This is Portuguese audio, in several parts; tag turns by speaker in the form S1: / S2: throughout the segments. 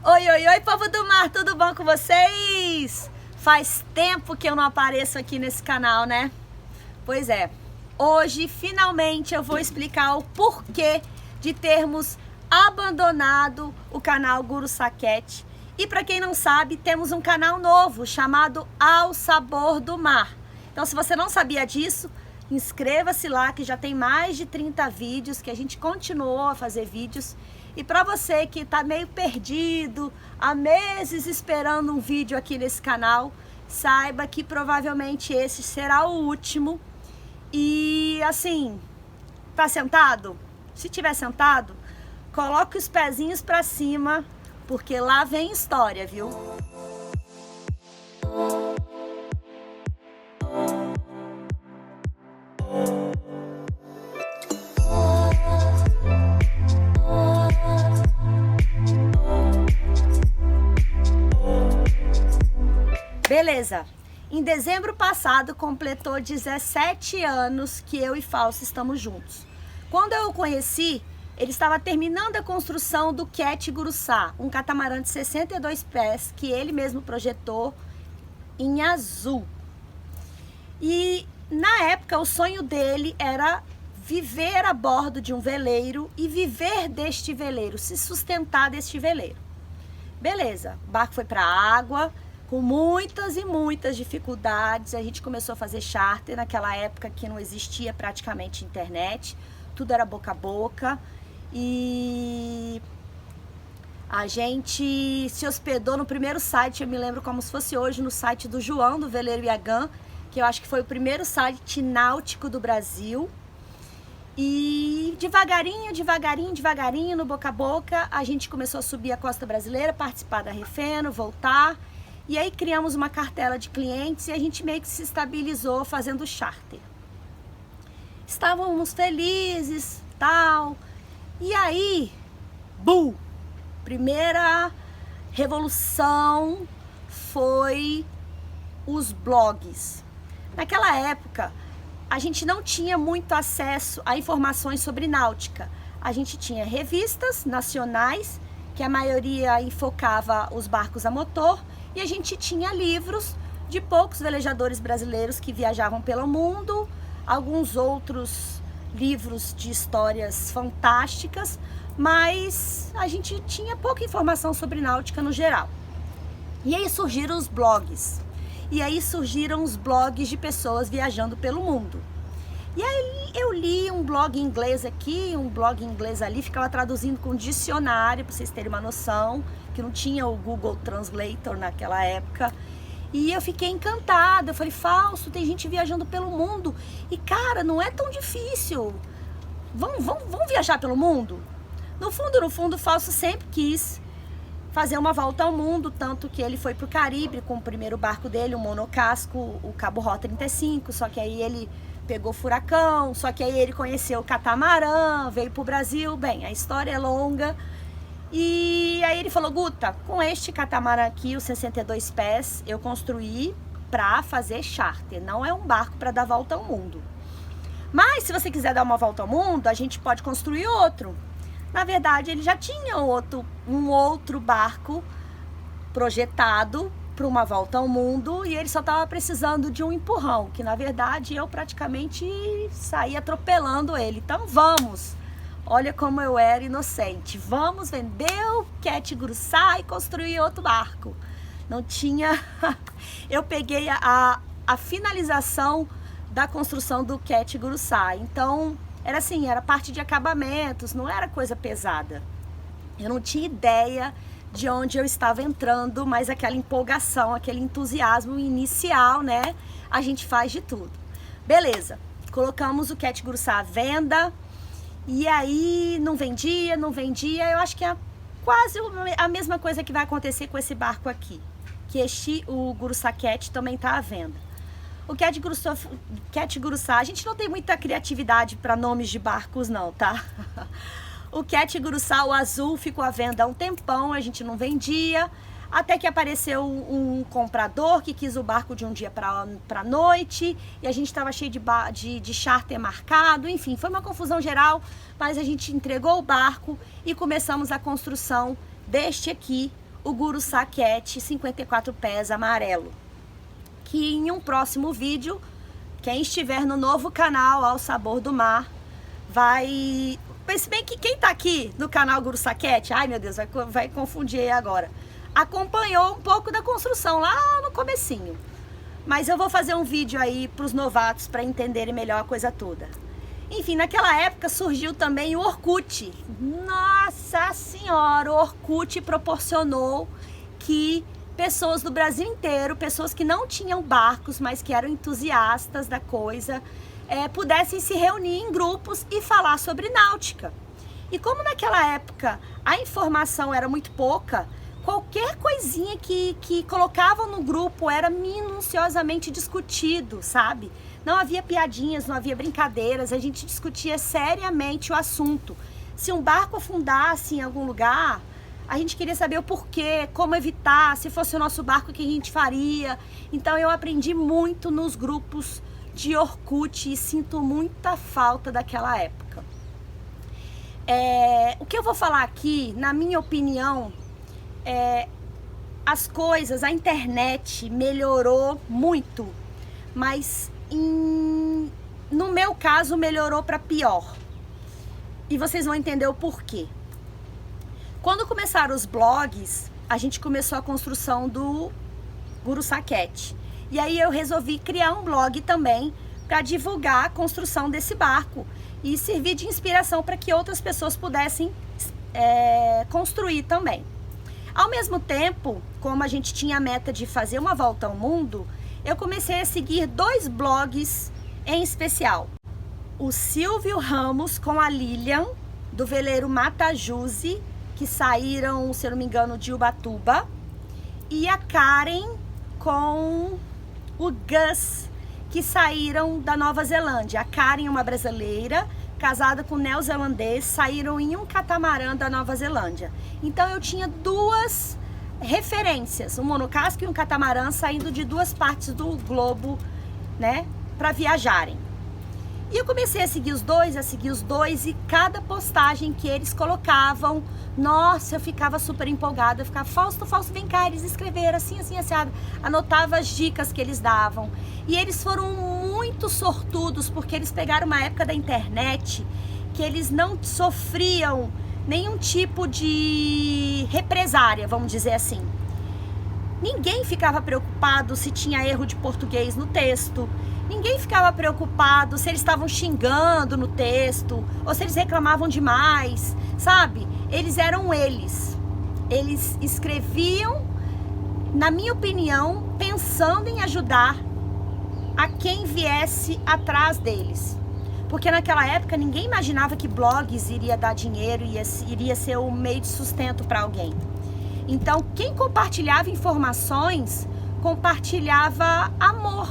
S1: Oi, oi, oi, povo do mar, tudo bom com vocês? Faz tempo que eu não apareço aqui nesse canal, né? Pois é, hoje finalmente eu vou explicar o porquê de termos abandonado o canal Guru Saquete. E para quem não sabe, temos um canal novo chamado Ao Sabor do Mar. Então, se você não sabia disso, inscreva-se lá, que já tem mais de 30 vídeos, que a gente continuou a fazer vídeos. E para você que está meio perdido, há meses esperando um vídeo aqui nesse canal, saiba que provavelmente esse será o último. E assim, tá sentado? Se tiver sentado, coloque os pezinhos para cima, porque lá vem história, viu? Beleza, em dezembro passado completou 17 anos que eu e Fausto estamos juntos. Quando eu o conheci, ele estava terminando a construção do Cat Guruçá, um catamarã de 62 pés que ele mesmo projetou em azul. E na época o sonho dele era viver a bordo de um veleiro e viver deste veleiro, se sustentar deste veleiro. Beleza, o barco foi para a água. Com muitas e muitas dificuldades, a gente começou a fazer charter naquela época que não existia praticamente internet, tudo era boca a boca, e a gente se hospedou no primeiro site, eu me lembro como se fosse hoje, no site do João, do Veleiro Iagã, que eu acho que foi o primeiro site náutico do Brasil. E devagarinho, devagarinho, devagarinho, no boca a boca, a gente começou a subir a costa brasileira, participar da Refeno, voltar. E aí criamos uma cartela de clientes e a gente meio que se estabilizou fazendo charter. Estávamos felizes, tal. E aí, bum! Primeira revolução foi os blogs. Naquela época, a gente não tinha muito acesso a informações sobre náutica. A gente tinha revistas nacionais, que a maioria enfocava os barcos a motor, e a gente tinha livros de poucos velejadores brasileiros que viajavam pelo mundo, alguns outros livros de histórias fantásticas, mas a gente tinha pouca informação sobre náutica no geral. E aí surgiram os blogs. E aí surgiram os blogs de pessoas viajando pelo mundo. E aí eu li um blog em inglês aqui, um blog em inglês ali, ficava traduzindo com dicionário, para vocês terem uma noção, que não tinha o Google Translator naquela época. E eu fiquei encantada, eu falei, Fausto, tem gente viajando pelo mundo. E cara, não é tão difícil. Vamos viajar pelo mundo? No fundo, o Fausto sempre quis fazer uma volta ao mundo, tanto que ele foi pro Caribe com o primeiro barco dele, o monocasco, o Cabo Ró 35, só que aí ele pegou furacão, só que aí ele conheceu o catamarã, veio pro Brasil, bem, a história é longa. E aí ele falou, Guta, com este catamarã aqui, os 62 pés, eu construí pra fazer charter, não é um barco para dar volta ao mundo. Mas se você quiser dar uma volta ao mundo, a gente pode construir outro. Na verdade, ele já tinha um outro barco projetado para uma volta ao mundo e ele só estava precisando de um empurrão, que na verdade eu praticamente saí atropelando ele. Então vamos! Olha como eu era inocente. Vamos vender o Cat Guruçá e construir outro barco. Não tinha... Eu peguei a finalização da construção do Cat Guruçá. Então era assim, era parte de acabamentos, não era coisa pesada. Eu não tinha ideia de onde eu estava entrando, mas aquela empolgação, aquele entusiasmo inicial, né? A gente faz de tudo. Beleza, colocamos o Cat Guruçá à venda e aí não vendia. Eu acho que é quase a mesma coisa que vai acontecer com esse barco aqui, que o Guruçá Cat também está à venda. O Cat Guruçá, a gente não tem muita criatividade para nomes de barcos não, tá? O Cat Guruçá, o azul, ficou à venda há um tempão, a gente não vendia, até que apareceu um comprador que quis o barco de um dia para noite, e a gente estava cheio de charter marcado, enfim, foi uma confusão geral, mas a gente entregou o barco e começamos a construção deste aqui, o Guruçá Cat 54 pés amarelo, que em um próximo vídeo, quem estiver no novo canal Ao Sabor do Mar, vai... Se bem que quem tá aqui no canal Guruçá Cat, ai meu Deus, vai confundir aí agora, acompanhou um pouco da construção lá no comecinho. Mas eu vou fazer um vídeo aí para os novatos para entenderem melhor a coisa toda. Enfim, naquela época surgiu também o Orkut. Nossa Senhora, o Orkut proporcionou que pessoas do Brasil inteiro, pessoas que não tinham barcos, mas que eram entusiastas da coisa, pudessem se reunir em grupos e falar sobre náutica. E como naquela época a informação era muito pouca, qualquer coisinha que colocavam no grupo era minuciosamente discutido, sabe? Não havia piadinhas, não havia brincadeiras, a gente discutia seriamente o assunto. Se um barco afundasse em algum lugar, a gente queria saber o porquê, como evitar, se fosse o nosso barco, o que a gente faria. Então eu aprendi muito nos grupos de Orkut e sinto muita falta daquela época. O que eu vou falar aqui, na minha opinião, as coisas, a internet melhorou muito, mas no meu caso melhorou para pior. E vocês vão entender o porquê. Quando começaram os blogs, a gente começou a construção do Guruçá Cat. E aí eu resolvi criar um blog também para divulgar a construção desse barco e servir de inspiração para que outras pessoas pudessem construir também. Ao mesmo tempo, como a gente tinha a meta de fazer uma volta ao mundo, eu comecei a seguir 2 blogs em especial. O Silvio Ramos com a Lilian, do veleiro Matajuzi, que saíram, se eu não me engano, de Ubatuba. E a Karen com o Gus, que saíram da Nova Zelândia. A Karen é uma brasileira, casada com um neozelandês, saíram em um catamarã da Nova Zelândia. Então eu tinha 2 referências, um monocasco e um catamarã saindo de 2 partes do globo, né, para viajarem. E eu comecei a seguir os dois, e cada postagem que eles colocavam, nossa, eu ficava super empolgada, eu ficava, Fausto, vem cá, eles escreveram assim, assim, assado, anotava as dicas que eles davam. E eles foram muito sortudos, porque eles pegaram uma época da internet que eles não sofriam nenhum tipo de represária, vamos dizer assim. Ninguém ficava preocupado se tinha erro de português no texto, ninguém ficava preocupado se eles estavam xingando no texto, ou se eles reclamavam demais, sabe? Eles eram eles escreviam, na minha opinião, pensando em ajudar a quem viesse atrás deles. Porque naquela época ninguém imaginava que blogs iria dar dinheiro e iria ser o meio de sustento para alguém. Então, quem compartilhava informações, compartilhava amor.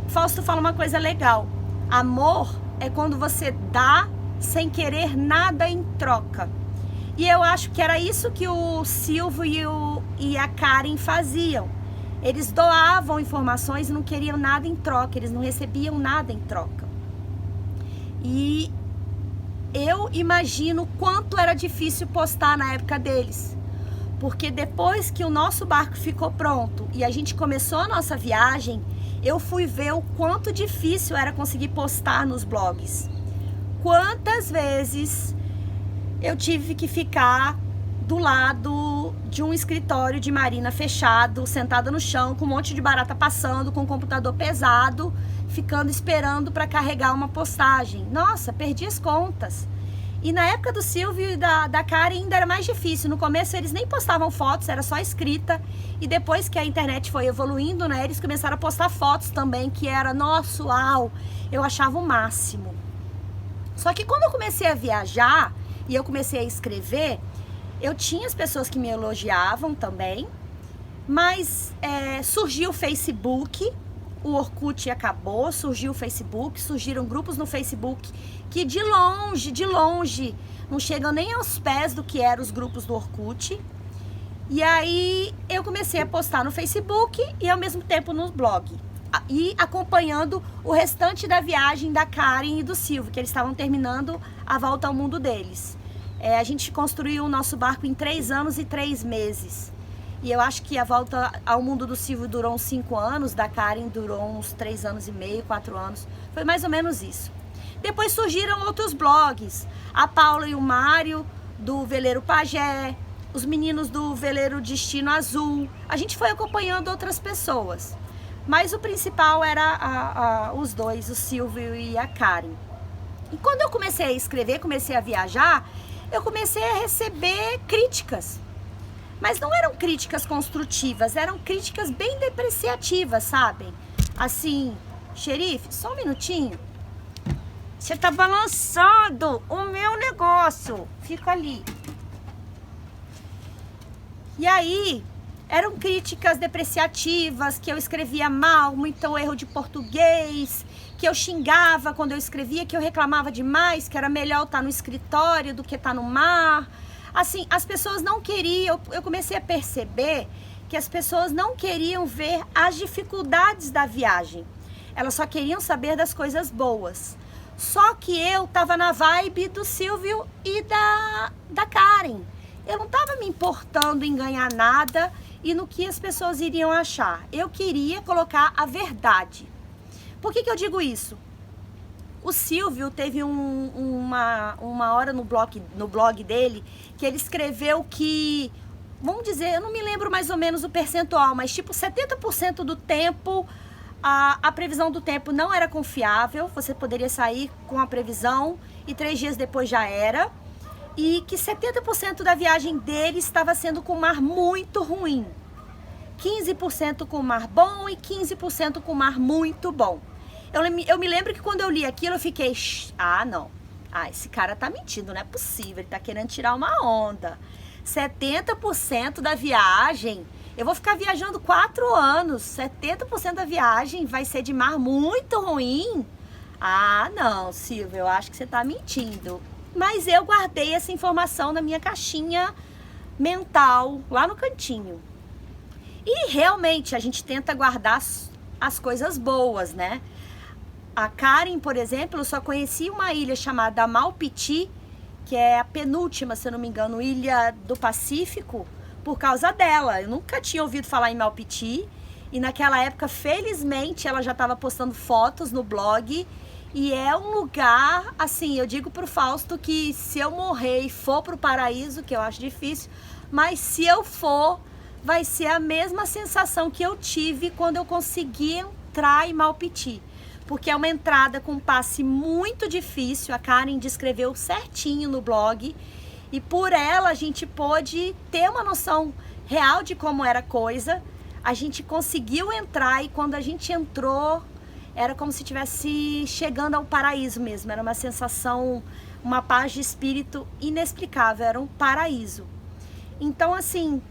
S1: Fausto fala uma coisa legal. Amor é quando você dá sem querer nada em troca. E eu acho que era isso que o Silvio e a Karen faziam. Eles doavam informações e não queriam nada em troca, eles não recebiam nada em troca. E eu imagino quanto era difícil postar na época deles. Porque depois que o nosso barco ficou pronto e a gente começou a nossa viagem, eu fui ver o quanto difícil era conseguir postar nos blogs. Quantas vezes eu tive que ficar do lado de um escritório de marina fechado, sentada no chão, com um monte de barata passando, com um computador pesado, ficando esperando para carregar uma postagem. Nossa, perdi as contas. E na época do Silvio e da Karen ainda era mais difícil. No começo eles nem postavam fotos, era só escrita. E depois que a internet foi evoluindo, né, eles começaram a postar fotos também, que era, nossa, uau, eu achava o máximo. Só que quando eu comecei a viajar e eu comecei a escrever, eu tinha as pessoas que me elogiavam também, mas surgiu o Facebook, o Orkut acabou, surgiu o Facebook, surgiram grupos no Facebook que de longe, não chegam nem aos pés do que eram os grupos do Orkut. E aí eu comecei a postar no Facebook e ao mesmo tempo no blog. E acompanhando o restante da viagem da Karen e do Silvio, que eles estavam terminando a volta ao mundo deles. A gente construiu o nosso barco em 3 anos e 3 meses. E eu acho que a volta ao mundo do Silvio durou uns 5 anos, da Karen durou uns 3 anos e meio, 4 anos. Foi mais ou menos isso. Depois surgiram outros blogs. A Paula e o Mário, do Veleiro Pajé, os meninos do Veleiro Destino Azul. A gente foi acompanhando outras pessoas. Mas o principal era os dois, o Silvio e a Karen. E quando eu comecei a escrever, comecei a viajar, eu comecei a receber críticas. Mas não eram críticas construtivas, eram críticas bem depreciativas, sabem? Assim, xerife, só um minutinho. Você tá balançando o meu negócio. Fica ali. E aí, eram críticas depreciativas, que eu escrevia mal, muito erro de português, que eu xingava quando eu escrevia, que eu reclamava demais, que era melhor estar no escritório do que estar no mar. Assim, as pessoas não queriam, eu comecei a perceber que as pessoas não queriam ver as dificuldades da viagem. Elas só queriam saber das coisas boas. Só que eu tava na vibe do Silvio e da Karen. Eu não tava me importando em ganhar nada e no que as pessoas iriam achar. Eu queria colocar a verdade. Por que eu digo isso? O Silvio teve uma hora no blog dele que ele escreveu que, vamos dizer, eu não me lembro mais ou menos o percentual, mas tipo 70% do tempo, a previsão do tempo não era confiável. Você poderia sair com a previsão e 3 dias depois já era. E que 70% da viagem dele estava sendo com mar muito ruim. 15% com mar bom e 15% com mar muito bom. Eu me lembro que quando eu li aquilo, eu fiquei... Ah, não. Ah, esse cara tá mentindo, não é possível. Ele tá querendo tirar uma onda. 70% da viagem... Eu vou ficar viajando 4 anos. 70% da viagem vai ser de mar muito ruim? Ah, não, Silvio, eu acho que você tá mentindo. Mas eu guardei essa informação na minha caixinha mental, lá no cantinho. E realmente, a gente tenta guardar as coisas boas, né? A Karen, por exemplo, eu só conheci uma ilha chamada Malpiti, que é a penúltima, se eu não me engano, ilha do Pacífico, por causa dela. Eu nunca tinha ouvido falar em Malpiti, e naquela época, felizmente, ela já estava postando fotos no blog, e é um lugar, assim, eu digo pro Fausto que se eu morrer e for pro paraíso, que eu acho difícil, mas se eu for, vai ser a mesma sensação que eu tive quando eu consegui entrar em Malpiti. Porque é uma entrada com um passe muito difícil, a Karen descreveu certinho no blog, e por ela a gente pôde ter uma noção real de como era a coisa. A gente conseguiu entrar e quando a gente entrou, era como se estivesse chegando ao paraíso mesmo, era uma sensação, uma paz de espírito inexplicável, era um paraíso. Então assim,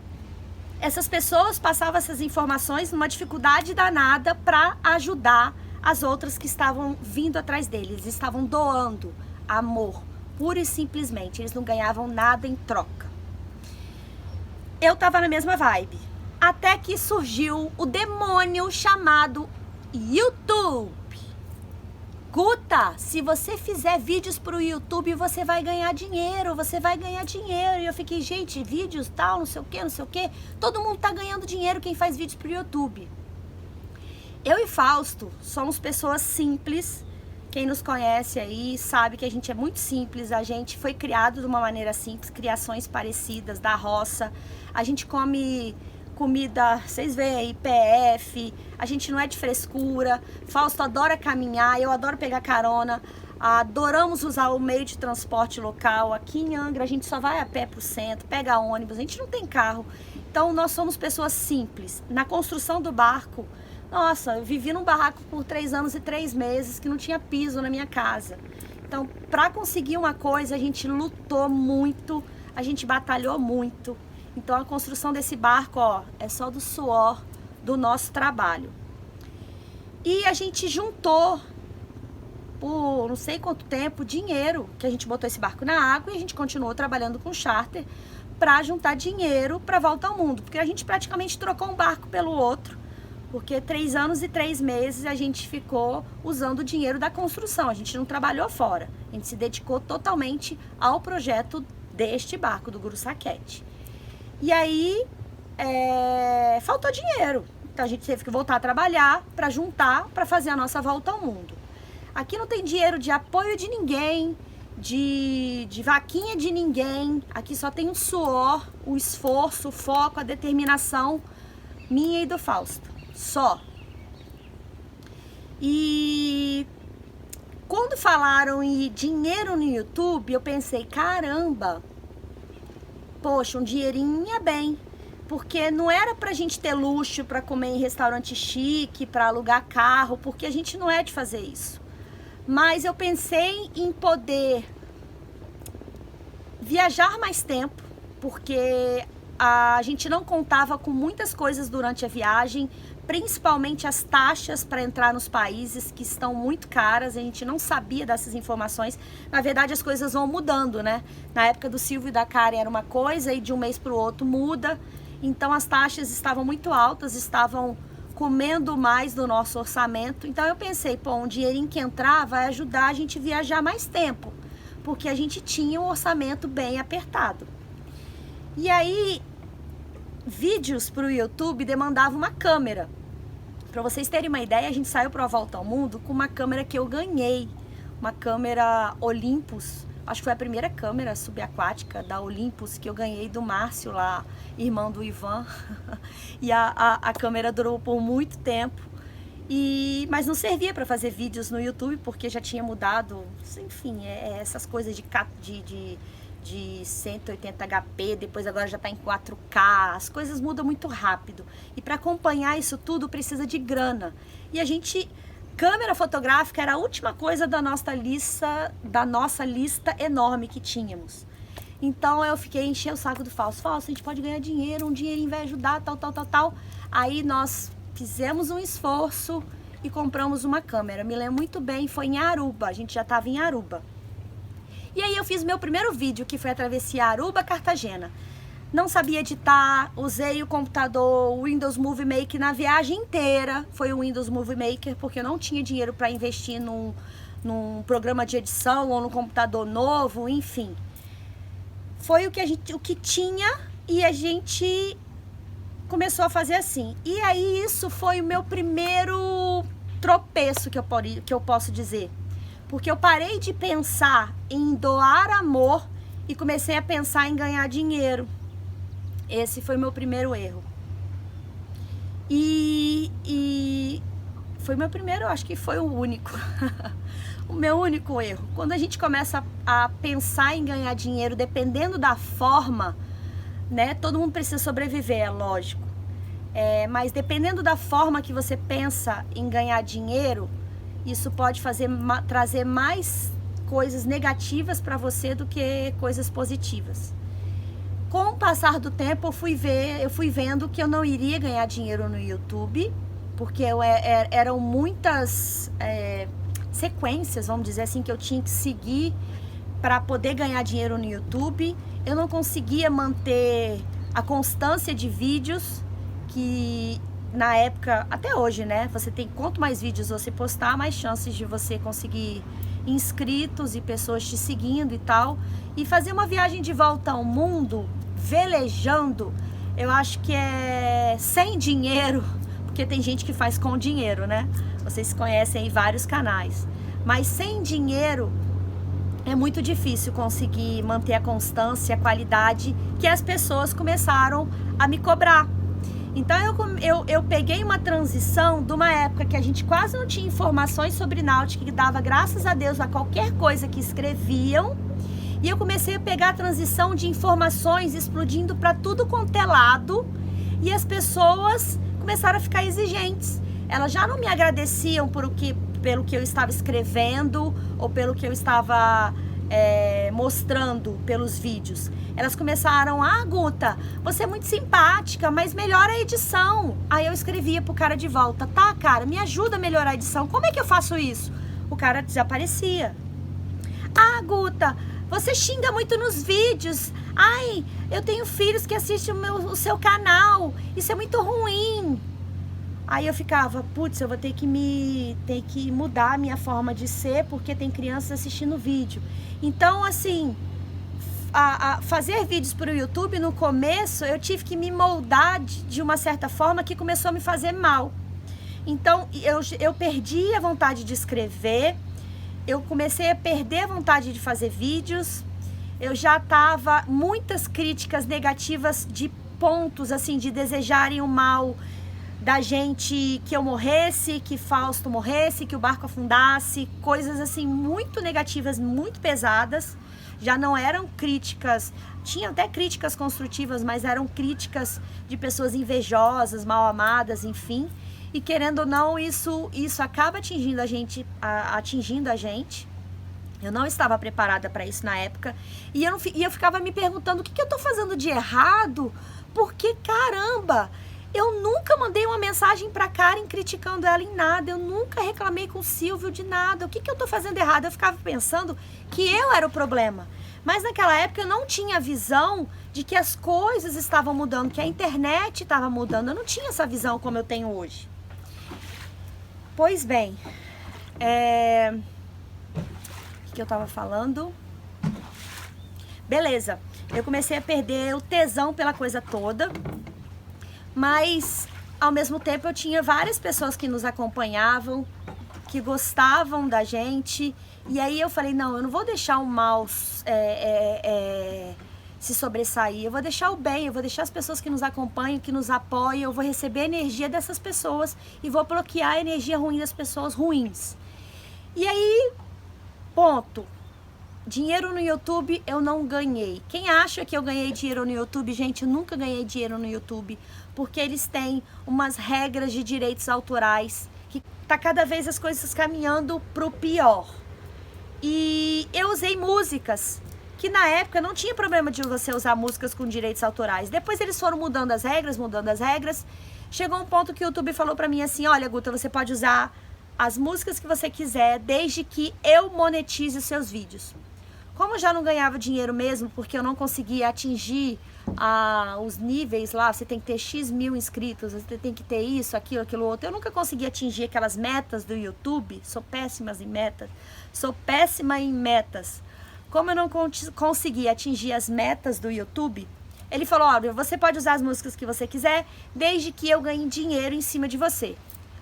S1: essas pessoas passavam essas informações numa dificuldade danada para ajudar as outras que estavam vindo atrás deles. Eles estavam doando amor, pura e simplesmente. Eles não ganhavam nada em troca. Eu tava na mesma vibe. Até que surgiu o demônio chamado YouTube. Guta, se você fizer vídeos pro YouTube, você vai ganhar dinheiro, você vai ganhar dinheiro. E eu fiquei, gente, vídeos tal, não sei o que, não sei o que. Todo mundo tá ganhando dinheiro quem faz vídeos pro YouTube. Eu e Fausto somos pessoas simples. Quem nos conhece aí sabe que a gente é muito simples. A gente foi criado de uma maneira simples, criações parecidas, da roça. A gente come comida, vocês veem aí, PF. A gente não é de frescura. Fausto adora caminhar, eu adoro pegar carona. Adoramos usar o meio de transporte local. Aqui em Angra a gente só vai a pé pro centro, pega ônibus, a gente não tem carro. Então nós somos pessoas simples. Na construção do barco, nossa, eu vivi num barraco por 3 anos e 3 meses que não tinha piso na minha casa. Então, para conseguir uma coisa, a gente lutou muito, a gente batalhou muito. Então, a construção desse barco, ó, é só do suor do nosso trabalho. E a gente juntou, por não sei quanto tempo, dinheiro, que a gente botou esse barco na água e a gente continuou trabalhando com charter para juntar dinheiro para volta ao mundo. Porque a gente praticamente trocou um barco pelo outro. Porque 3 anos e 3 meses a gente ficou usando o dinheiro da construção. A gente não trabalhou fora. A gente se dedicou totalmente ao projeto deste barco, do Guru Saquete. E aí, faltou dinheiro. Então a gente teve que voltar a trabalhar para juntar, para fazer a nossa volta ao mundo. Aqui não tem dinheiro de apoio de ninguém, de vaquinha de ninguém. Aqui só tem o suor, o esforço, o foco, a determinação minha e do Fausto. Só. E quando falaram em dinheiro no YouTube, eu pensei, caramba, poxa, um dinheirinho ia bem. Porque não era pra gente ter luxo, pra comer em restaurante chique, pra alugar carro, porque a gente não é de fazer isso. Mas eu pensei em poder viajar mais tempo, porque a gente não contava com muitas coisas durante a viagem, principalmente as taxas para entrar nos países, que estão muito caras. A gente não sabia dessas informações. Na verdade, as coisas vão mudando, né? Na época do Silvio e da Karen era uma coisa e de um mês para o outro muda. Então as taxas estavam muito altas, estavam comendo mais do nosso orçamento. Então eu pensei, pô, um dinheirinho que entrar vai ajudar a gente a viajar mais tempo, porque a gente tinha um orçamento bem apertado. E aí, vídeos para o YouTube demandavam uma câmera. Para vocês terem uma ideia, a gente saiu para a Volta ao Mundo com uma câmera que eu ganhei, uma câmera Olympus. Acho que foi a primeira câmera subaquática da Olympus que eu ganhei do Márcio lá, irmão do Ivan. E a câmera durou por muito tempo. Mas não servia para fazer vídeos no YouTube, porque já tinha mudado, enfim, essas coisas de 180 HP, depois agora já está em 4K, as coisas mudam muito rápido. E para acompanhar isso tudo precisa de grana. E câmera fotográfica era a última coisa da nossa lista enorme que tínhamos. Então eu fiquei enchendo o saco do Fausto. Fausto, a gente pode ganhar dinheiro, um dinheirinho vai ajudar, tal. Aí nós fizemos um esforço e compramos uma câmera. Me lembro muito bem, foi em Aruba, a gente já estava em Aruba. E aí eu fiz meu primeiro vídeo, que foi a travessia Aruba-Cartagena. Não sabia editar, usei o computador o Windows Movie Maker na viagem inteira. Foi o Windows Movie Maker, porque eu não tinha dinheiro para investir num programa de edição ou num computador novo, enfim. Foi o que tinha e a gente começou a fazer assim. E aí isso foi o meu primeiro tropeço, que eu posso dizer. Porque eu parei de pensar em doar amor e comecei a pensar em ganhar dinheiro. Esse foi meu primeiro erro. E foi meu primeiro, acho que foi o único. O meu único erro. Quando a gente começa a pensar em ganhar dinheiro, dependendo da forma, né? Todo mundo precisa sobreviver, é lógico. Mas dependendo da forma que você pensa em ganhar dinheiro, isso pode trazer mais coisas negativas para você do que coisas positivas. Com o passar do tempo, eu fui vendo que eu não iria ganhar dinheiro no YouTube, porque eram muitas sequências, vamos dizer assim, que eu tinha que seguir para poder ganhar dinheiro no YouTube. Eu não conseguia manter a constância de vídeos, que na época, até hoje, né? Quanto mais vídeos você postar, mais chances de você conseguir inscritos e pessoas te seguindo e tal. E fazer uma viagem de volta ao mundo, velejando, eu acho que é sem dinheiro, porque tem gente que faz com dinheiro, né? Vocês conhecem aí vários canais. Mas sem dinheiro é muito difícil conseguir manter a constância, a qualidade que as pessoas começaram a me cobrar. Então eu peguei uma transição de uma época que a gente quase não tinha informações sobre náutica, que dava graças a Deus a qualquer coisa que escreviam, e eu comecei a pegar a transição de informações explodindo para tudo quanto é lado, e as pessoas começaram a ficar exigentes. Elas já não me agradeciam pelo que eu estava escrevendo ou pelo que eu estava mostrando pelos vídeos. Elas começaram, Guta, você é muito simpática, mas melhora a edição. Aí eu escrevia pro cara de volta, tá, cara, me ajuda a melhorar a edição. Como é que eu faço isso? O cara desaparecia. Guta, você xinga muito nos vídeos. Ai, eu tenho filhos que assistem o seu canal. Isso é muito ruim. Aí eu ficava, putz, eu vou ter que mudar a minha forma de ser, porque tem crianças assistindo o vídeo. Então, assim, fazer vídeos para o YouTube, no começo, eu tive que me moldar de uma certa forma que começou a me fazer mal. Então, eu perdi a vontade de escrever, eu comecei a perder a vontade de fazer vídeos, eu já tava muitas críticas negativas de pontos, assim, de desejarem o mal da gente, que eu morresse, que Fausto morresse, que o barco afundasse, coisas assim muito negativas, muito pesadas. Já não eram críticas, tinha até críticas construtivas, mas eram críticas de pessoas invejosas, mal amadas, enfim. E querendo ou não, isso acaba atingindo a gente. Eu não estava preparada para isso na época. E eu ficava me perguntando o que eu tô fazendo de errado, porque caramba, eu nunca mandei uma mensagem pra Karen criticando ela em nada, eu nunca reclamei com o Silvio de nada, o que eu tô fazendo errado? Eu ficava pensando que eu era o problema. Mas naquela época eu não tinha a visão de que as coisas estavam mudando, que a internet estava mudando, eu não tinha essa visão como eu tenho hoje. Pois bem, o que eu tava falando? Beleza, eu comecei a perder o tesão pela coisa toda, mas ao mesmo tempo eu tinha várias pessoas que nos acompanhavam, que gostavam da gente, e aí eu falei, não, eu não vou deixar o mal se sobressair, eu vou deixar o bem, eu vou deixar as pessoas que nos acompanham, que nos apoiam, eu vou receber a energia dessas pessoas e vou bloquear a energia ruim das pessoas ruins. E aí, ponto. Dinheiro no YouTube eu não ganhei. Quem acha que eu ganhei dinheiro no YouTube, gente, eu nunca ganhei dinheiro no YouTube, porque eles têm umas regras de direitos autorais que tá cada vez as coisas caminhando pro pior. E eu usei músicas que na época não tinha problema de você usar músicas com direitos autorais. Depois eles foram mudando as regras. Chegou um ponto que o YouTube falou pra mim assim, olha, Guta, você pode usar as músicas que você quiser, desde que eu monetize os seus vídeos. Como eu já não ganhava dinheiro mesmo, porque eu não conseguia atingir os níveis lá, você tem que ter X mil inscritos, você tem que ter isso, aquilo outro. Eu nunca consegui atingir aquelas metas do YouTube, sou péssima em metas. Como eu não consegui atingir as metas do YouTube, ele falou, olha, você pode usar as músicas que você quiser, desde que eu ganhe dinheiro em cima de você. Eu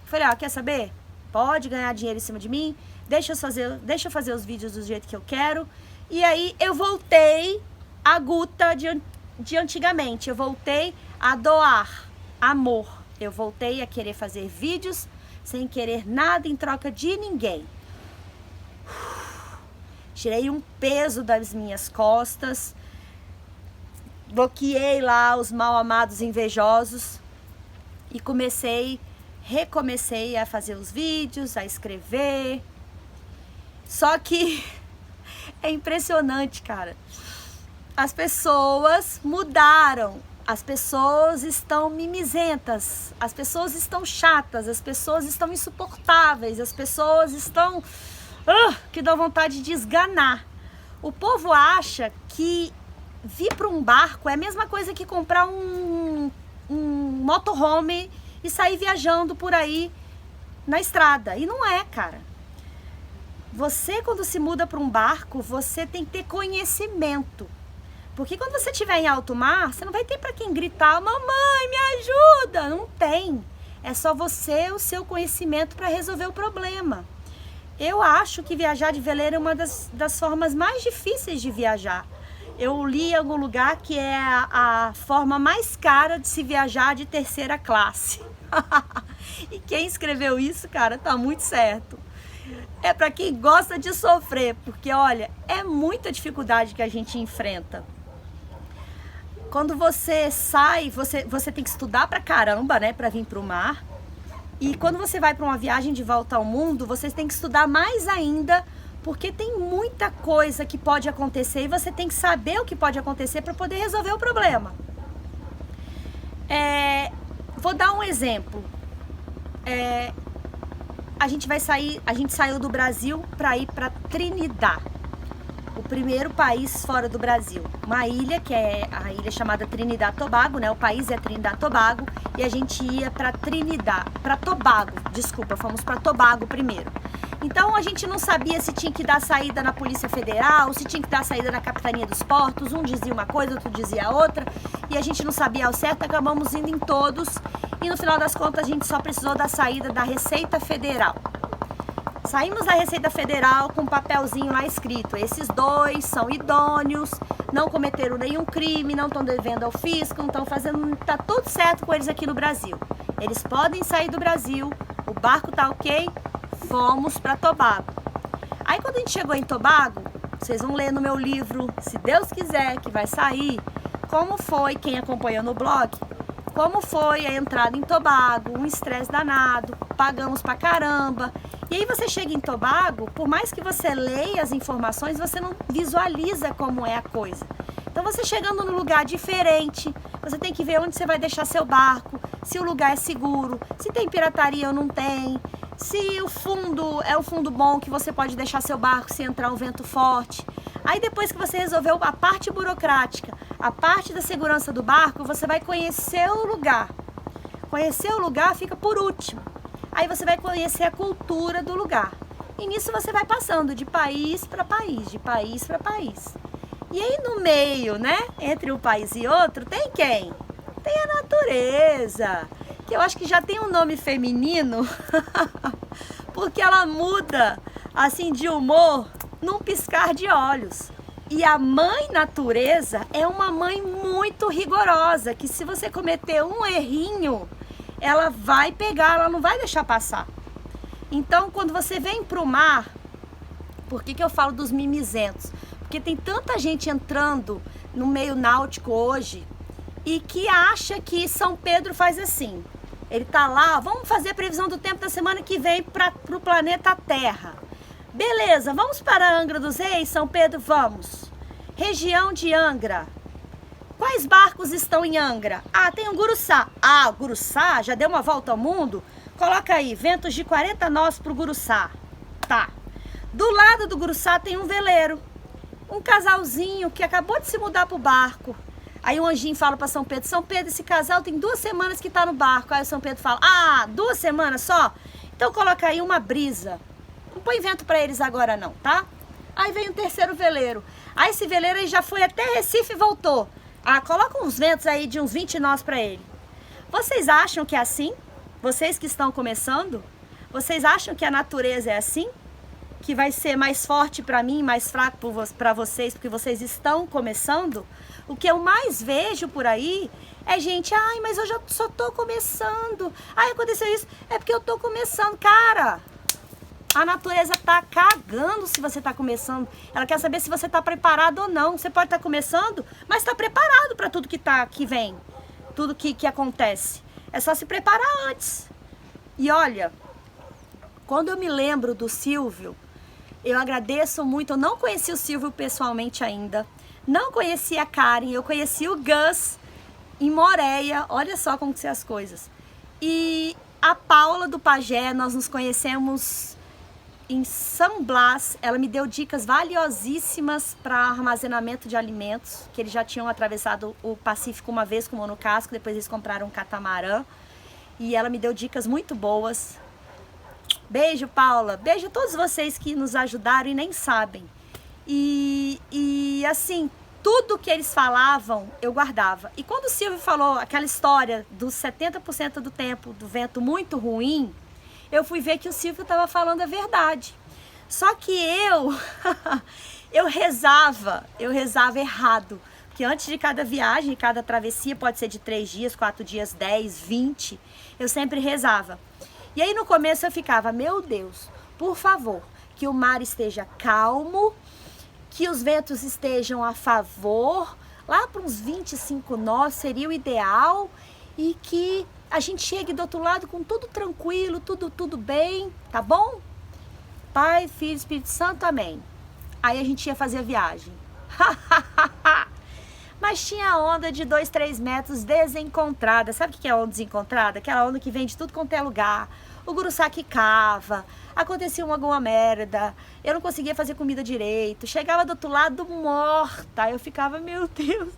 S1: falei, quer saber? Pode ganhar dinheiro em cima de mim, deixa eu fazer os vídeos do jeito que eu quero. E aí eu voltei a Guta de antigamente, eu voltei a doar amor, eu voltei a querer fazer vídeos sem querer nada em troca de ninguém. Tirei um peso das minhas costas, bloqueei lá os mal amados invejosos e recomecei a fazer os vídeos, a escrever. Só que é impressionante, cara. As pessoas mudaram, as pessoas estão mimizentas, as pessoas estão chatas, as pessoas estão insuportáveis, as pessoas estão que dão vontade de esganar. O povo acha que vir para um barco é a mesma coisa que comprar um motorhome e sair viajando por aí na estrada. E não é, cara. Você, quando se muda para um barco, você tem que ter conhecimento. Porque quando você estiver em alto mar, você não vai ter para quem gritar, mamãe, me ajuda. Não tem. É só você, o seu conhecimento para resolver o problema. Eu acho que viajar de veleiro é uma das formas mais difíceis de viajar. Eu li em algum lugar que é a forma mais cara de se viajar de terceira classe. E quem escreveu isso, cara, tá muito certo. É para quem gosta de sofrer, porque olha, é muita dificuldade que a gente enfrenta. Quando você sai, você tem que estudar pra caramba, né, pra vir pro mar. E quando você vai para uma viagem de volta ao mundo, você tem que estudar mais ainda, porque tem muita coisa que pode acontecer e você tem que saber o que pode acontecer para poder resolver o problema. Vou dar um exemplo. A gente saiu do Brasil para ir para Trinidad, o primeiro país fora do Brasil. Uma ilha, que é a ilha chamada Trinidad Tobago, né? O país é Trinidad Tobago, e a gente ia para Tobago, fomos para Tobago primeiro. Então a gente não sabia se tinha que dar saída na Polícia Federal, se tinha que dar saída na Capitania dos Portos, um dizia uma coisa, outro dizia outra, e a gente não sabia ao certo, acabamos indo em todos, e no final das contas a gente só precisou da saída da Receita Federal. Saímos da Receita Federal com um papelzinho lá escrito: esses dois são idôneos, não cometeram nenhum crime, não estão devendo ao fisco, não estão fazendo, tá tudo certo com eles aqui no Brasil. Eles podem sair do Brasil, o barco tá ok, fomos para Tobago. Aí quando a gente chegou em Tobago, vocês vão ler no meu livro, se Deus quiser, que vai sair, como foi, quem acompanhou no blog, como foi a entrada em Tobago, um estresse danado, pagamos pra caramba. E aí você chega em Tobago, por mais que você leia as informações, você não visualiza como é a coisa. Então você chegando num lugar diferente, você tem que ver onde você vai deixar seu barco, se o lugar é seguro, se tem pirataria ou não tem, se o fundo é um fundo bom que você pode deixar seu barco se entrar um vento forte. Aí depois que você resolveu a parte burocrática, a parte da segurança do barco, você vai conhecer o lugar. Conhecer o lugar fica por último. Aí você vai conhecer a cultura do lugar. E nisso você vai passando de país para país, de país para país. E aí no meio, né, entre um país e outro, tem quem? Tem a natureza, que eu acho que já tem um nome feminino, porque ela muda, assim, de humor num piscar de olhos. E a mãe natureza é uma mãe muito rigorosa, que se você cometer um errinho, ela vai pegar, ela não vai deixar passar. Então, quando você vem pro mar, por que eu falo dos mimizentos? Porque tem tanta gente entrando no meio náutico hoje e que acha que São Pedro faz assim. Ele tá lá, vamos fazer a previsão do tempo da semana que vem pro planeta Terra. Beleza, vamos para Angra dos Reis, São Pedro, vamos. Região de Angra. Quais barcos estão em Angra? Ah, tem o Guruçá. Ah, o Guruçá já deu uma volta ao mundo? Coloca aí, ventos de 40 nós pro Guruçá. Tá. Do lado do Guruçá tem um veleiro. Um casalzinho que acabou de se mudar pro barco. Aí o anjinho fala para São Pedro: São Pedro, esse casal tem 2 semanas que tá no barco. Aí o São Pedro fala: ah, 2 semanas só? Então coloca aí uma brisa. Não põe vento para eles agora não, tá? Aí vem o terceiro veleiro. Aí esse veleiro aí já foi até Recife e voltou. Ah, coloca uns ventos aí de uns 20 nós para ele. Vocês acham que é assim? Vocês que estão começando? Vocês acham que a natureza é assim? Que vai ser mais forte para mim, mais fraco para vocês, porque vocês estão começando? O que eu mais vejo por aí é gente: ai, mas eu já só tô começando. Ai, aconteceu isso. É porque eu tô começando. Cara, a natureza tá cagando se você tá começando. Ela quer saber se você tá preparado ou não. Você pode estar começando, mas tá preparado para tudo que vem, tudo que acontece. É só se preparar antes. E olha, quando eu me lembro do Silvio, eu agradeço muito. Eu não conheci o Silvio pessoalmente ainda. Não conheci a Karen. Eu conheci o Gus em Moreia. Olha só como que são as coisas. E a Paula do Pajé, nós nos conhecemos em São Blas. Ela me deu dicas valiosíssimas para armazenamento de alimentos, que eles já tinham atravessado o Pacífico uma vez com o monocasco, depois eles compraram um catamarã. E ela me deu dicas muito boas. Beijo, Paula. Beijo a todos vocês que nos ajudaram e nem sabem. E assim, tudo que eles falavam, eu guardava. E quando o Silvio falou aquela história dos 70% do tempo do vento muito ruim, eu fui ver que o Silvio estava falando a verdade. Só que eu rezava errado. Porque antes de cada viagem, cada travessia, pode ser de 3 dias, 4 dias, 10, 20, eu sempre rezava. E aí no começo eu ficava: meu Deus, por favor, que o mar esteja calmo, que os ventos estejam a favor, lá para uns 25 nós seria o ideal, e que a gente chegue do outro lado com tudo tranquilo, tudo bem, tá bom? Pai, Filho, Espírito Santo, amém. Aí a gente ia fazer a viagem. Mas tinha onda de 2, 3 metros desencontrada. Sabe o que é onda desencontrada? Aquela onda que vem de tudo quanto é lugar. O Guruçá que cava, acontecia alguma merda, eu não conseguia fazer comida direito, chegava do outro lado morta. Eu ficava: meu Deus,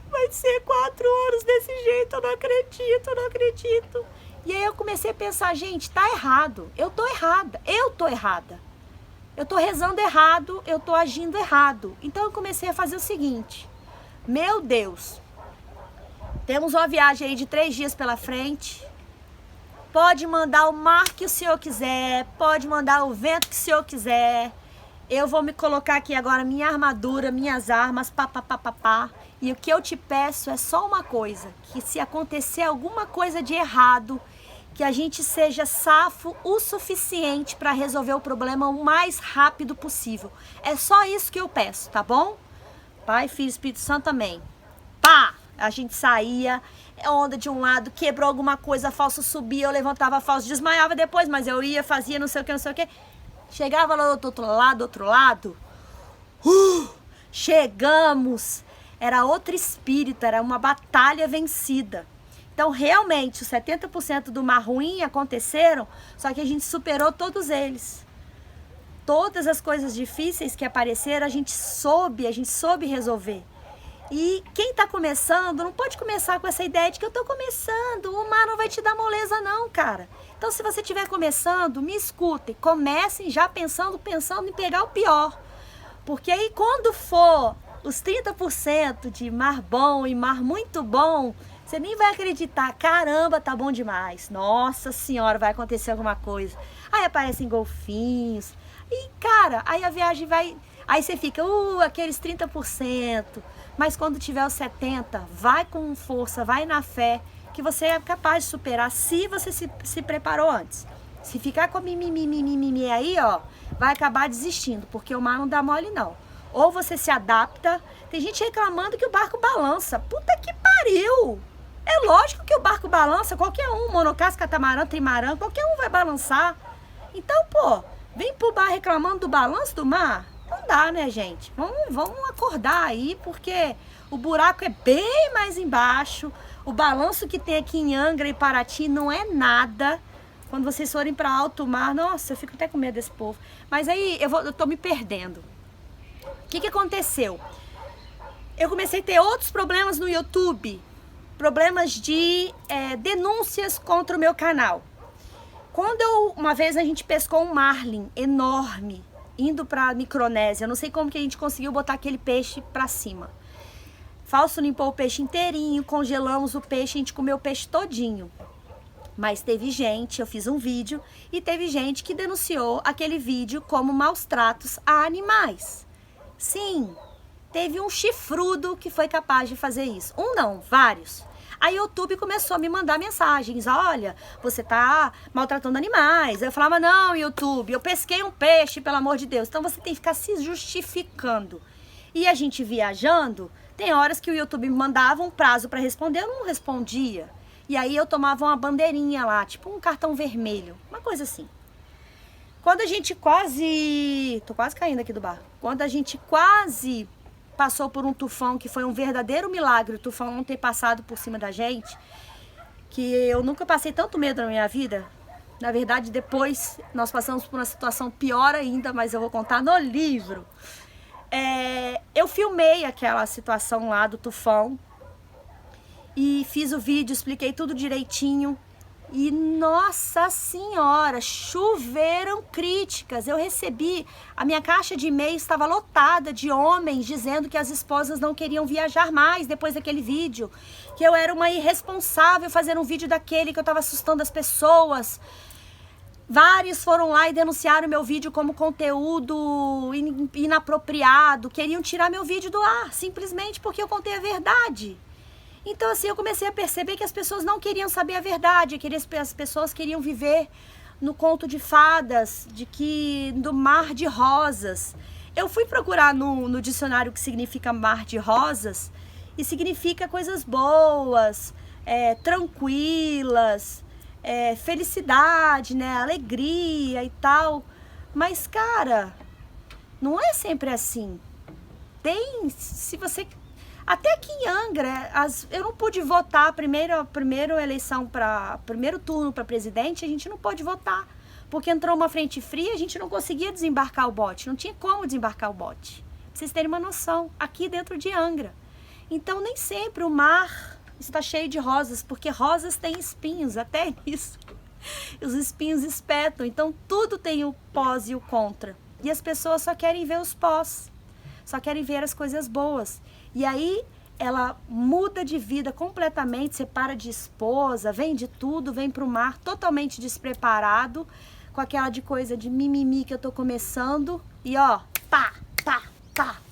S1: vai ser 4 horas desse jeito, eu não acredito. E aí eu comecei a pensar, gente, tá errado, eu tô errada, eu tô rezando errado, eu tô agindo errado. Então eu comecei a fazer o seguinte, meu Deus, temos uma viagem aí de 3 dias pela frente, pode mandar o mar que o Senhor quiser, pode mandar o vento que o Senhor quiser, eu vou me colocar aqui agora minha armadura, minhas armas, pá. E o que eu te peço é só uma coisa, que se acontecer alguma coisa de errado, que a gente seja safo o suficiente para resolver o problema o mais rápido possível. É só isso que eu peço, tá bom? Pai, Filho, Espírito Santo, amém. Pá! A gente saía, onda de um lado, quebrou alguma coisa, falso subia, eu levantava falso, desmaiava depois, mas eu ia, fazia não sei o que. Chegava lá do outro lado, chegamos, era outro espírito, era uma batalha vencida. Então, realmente, os 70% do mar ruim aconteceram, só que a gente superou todos eles. Todas as coisas difíceis que apareceram, a gente soube resolver. E quem está começando, não pode começar com essa ideia de que eu estou começando, o mar não vai te dar moleza não, cara. Então, se você estiver começando, me escutem, comecem já pensando em pegar o pior. Porque aí, quando for os 30% de mar bom e mar muito bom, você nem vai acreditar, caramba, tá bom demais. Nossa senhora, vai acontecer alguma coisa. Aí aparecem golfinhos. E, cara, aí a viagem vai... Aí você fica, aqueles 30%. Mas quando tiver os 70%, vai com força, vai na fé, que você é capaz de superar se você se preparou antes. Se ficar com a mimimi aí, ó, vai acabar desistindo, porque o mar não dá mole, não. Ou você se adapta. Tem gente reclamando que o barco balança. Puta que pariu! É lógico que o barco balança, qualquer um, monocasco, catamarã, trimarã, qualquer um vai balançar. Então, pô, vem pro bar reclamando do balanço do mar? Não dá, né, gente? Vamos acordar aí, porque o buraco é bem mais embaixo. O balanço que tem aqui em Angra e Paraty não é nada. Quando vocês forem para alto mar, nossa, eu fico até com medo desse povo. Mas aí eu tô me perdendo. O que aconteceu? Eu comecei a ter outros problemas no YouTube. Problemas de denúncias contra o meu canal. Uma vez a gente pescou um marlin enorme, indo pra Micronésia. Eu não sei como que a gente conseguiu botar aquele peixe pra cima. Falso limpou o peixe inteirinho, congelamos o peixe, a gente comeu o peixe todinho. Mas teve gente, eu fiz um vídeo, e teve gente que denunciou aquele vídeo como maus tratos a animais. Sim, teve um chifrudo que foi capaz de fazer isso. Um não, vários. A YouTube começou a me mandar mensagens, olha, você tá maltratando animais. Eu falava, não, YouTube, eu pesquei um peixe, pelo amor de Deus. Então você tem que ficar se justificando. E a gente viajando, tem horas que o YouTube me mandava um prazo para responder, eu não respondia. E aí eu tomava uma bandeirinha lá, tipo um cartão vermelho, uma coisa assim. Quando a gente quase... Tô quase caindo aqui do barco. Quando a gente quase passou por um tufão, que foi um verdadeiro milagre, o tufão não ter passado por cima da gente, que eu nunca passei tanto medo na minha vida. Na verdade, depois nós passamos por uma situação pior ainda, mas eu vou contar no livro. Eu filmei aquela situação lá do tufão e fiz o vídeo, expliquei tudo direitinho. E, nossa senhora, choveram críticas. Eu recebi, a minha caixa de e-mail estava lotada de homens dizendo que as esposas não queriam viajar mais depois daquele vídeo. Que eu era uma irresponsável fazer um vídeo daquele, que eu estava assustando as pessoas. Vários foram lá e denunciaram meu vídeo como conteúdo inapropriado. Queriam tirar meu vídeo do ar, simplesmente porque eu contei a verdade. Então, assim, eu comecei a perceber que as pessoas não queriam saber a verdade, as pessoas queriam viver no conto de fadas, do mar de rosas. Eu fui procurar no dicionário o que significa mar de rosas, e significa coisas boas, tranquilas, felicidade, né, alegria e tal. Mas, cara, não é sempre assim. Se você... Até aqui em Angra, eu não pude votar, primeiro turno para presidente, a gente não pôde votar, porque entrou uma frente fria, a gente não conseguia desembarcar o bote, não tinha como desembarcar o bote. Pra vocês terem uma noção, aqui dentro de Angra. Então, nem sempre o mar está cheio de rosas, porque rosas têm espinhos, até nisso. Os espinhos espetam, então tudo tem o pós e o contra. E as pessoas só querem ver os pós, só querem ver as coisas boas. E aí ela muda de vida completamente, separa de esposa, vem de tudo, vem pro mar totalmente despreparado, com aquela de coisa de mimimi que eu tô começando, e ó, pá,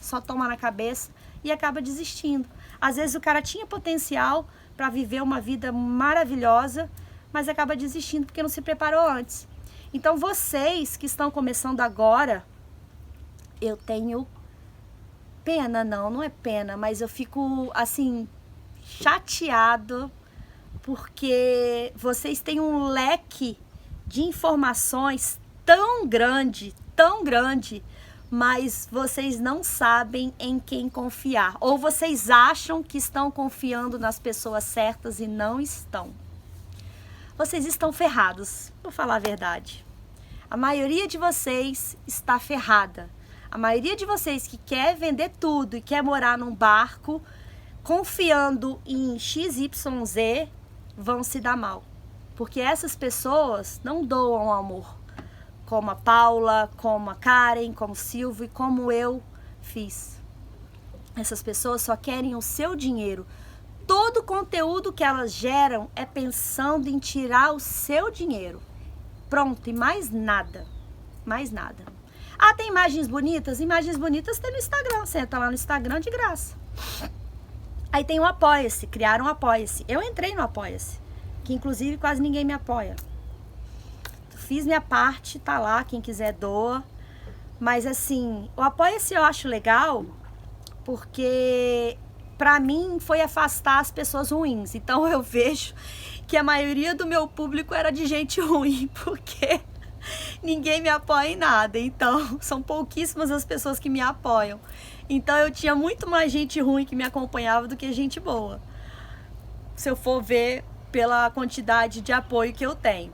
S1: só toma na cabeça e acaba desistindo. Às vezes o cara tinha potencial para viver uma vida maravilhosa, mas acaba desistindo porque não se preparou antes. Então vocês que estão começando agora, eu tenho pena, não é pena, mas eu fico assim, chateado, porque vocês têm um leque de informações tão grande, mas vocês não sabem em quem confiar. Ou vocês acham que estão confiando nas pessoas certas e não estão. Vocês estão ferrados, vou falar a verdade. A maioria de vocês está ferrada. A maioria de vocês que quer vender tudo e quer morar num barco, confiando em XYZ, vão se dar mal. Porque essas pessoas não doam amor. Como a Paula, como a Karen, como o Silvio e como eu fiz. Essas pessoas só querem o seu dinheiro. Todo o conteúdo que elas geram é pensando em tirar o seu dinheiro. Pronto, e mais nada. Mais nada. Ah, tem imagens bonitas? Imagens bonitas tem no Instagram. Você entra lá no Instagram de graça. Aí tem o Apoia-se, criaram o Apoia-se. Eu entrei no Apoia-se, que inclusive quase ninguém me apoia. Fiz minha parte, tá lá, quem quiser doa. Mas assim, o Apoia-se eu acho legal, porque pra mim foi afastar as pessoas ruins. Então eu vejo que a maioria do meu público era de gente ruim, porque ninguém me apoia em nada. Então são pouquíssimas as pessoas que me apoiam. Então eu tinha muito mais gente ruim que me acompanhava do que gente boa, se eu for ver pela quantidade de apoio que eu tenho.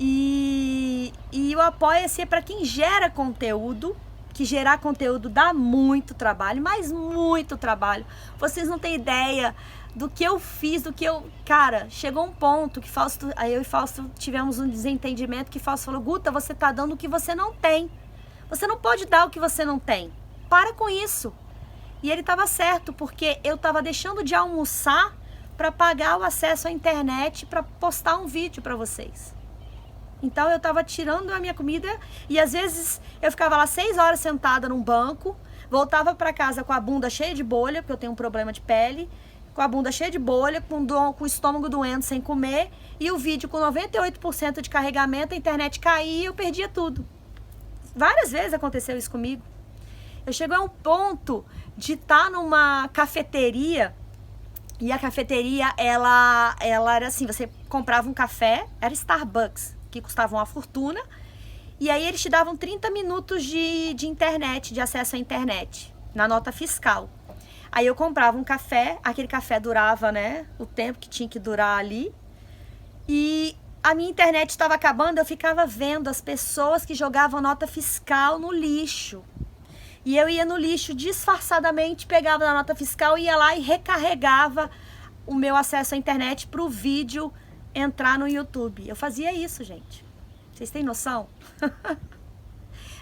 S1: E o Apoia-se é para quem gera conteúdo, que gerar conteúdo dá muito trabalho, mas muito trabalho. Vocês não têm ideia do que eu fiz, do que eu... Cara, chegou um ponto que Fausto, aí eu e Fausto tivemos um desentendimento, que Fausto falou: Guta, você tá dando o que você não tem. Você não pode dar o que você não tem. Para com isso. E ele tava certo, porque eu tava deixando de almoçar para pagar o acesso à internet para postar um vídeo para vocês. Então eu tava tirando a minha comida e às vezes eu ficava lá 6 horas sentada num banco, voltava para casa com a bunda cheia de bolha, porque eu tenho um problema de pele, com a bunda cheia de bolha, com o estômago doendo sem comer, e o vídeo com 98% de carregamento, a internet caía e eu perdia tudo. Várias vezes aconteceu isso comigo. Eu cheguei a um ponto de estar numa cafeteria, e a cafeteria, ela era assim, você comprava um café, era Starbucks, que custava uma fortuna, e aí eles te davam 30 minutos de internet, de acesso à internet, na nota fiscal. Aí eu comprava um café, aquele café durava, né, o tempo que tinha que durar ali, e a minha internet estava acabando, eu ficava vendo as pessoas que jogavam nota fiscal no lixo. E eu ia no lixo disfarçadamente, pegava a nota fiscal, ia lá e recarregava o meu acesso à internet para o vídeo entrar no YouTube. Eu fazia isso, gente. Vocês têm noção?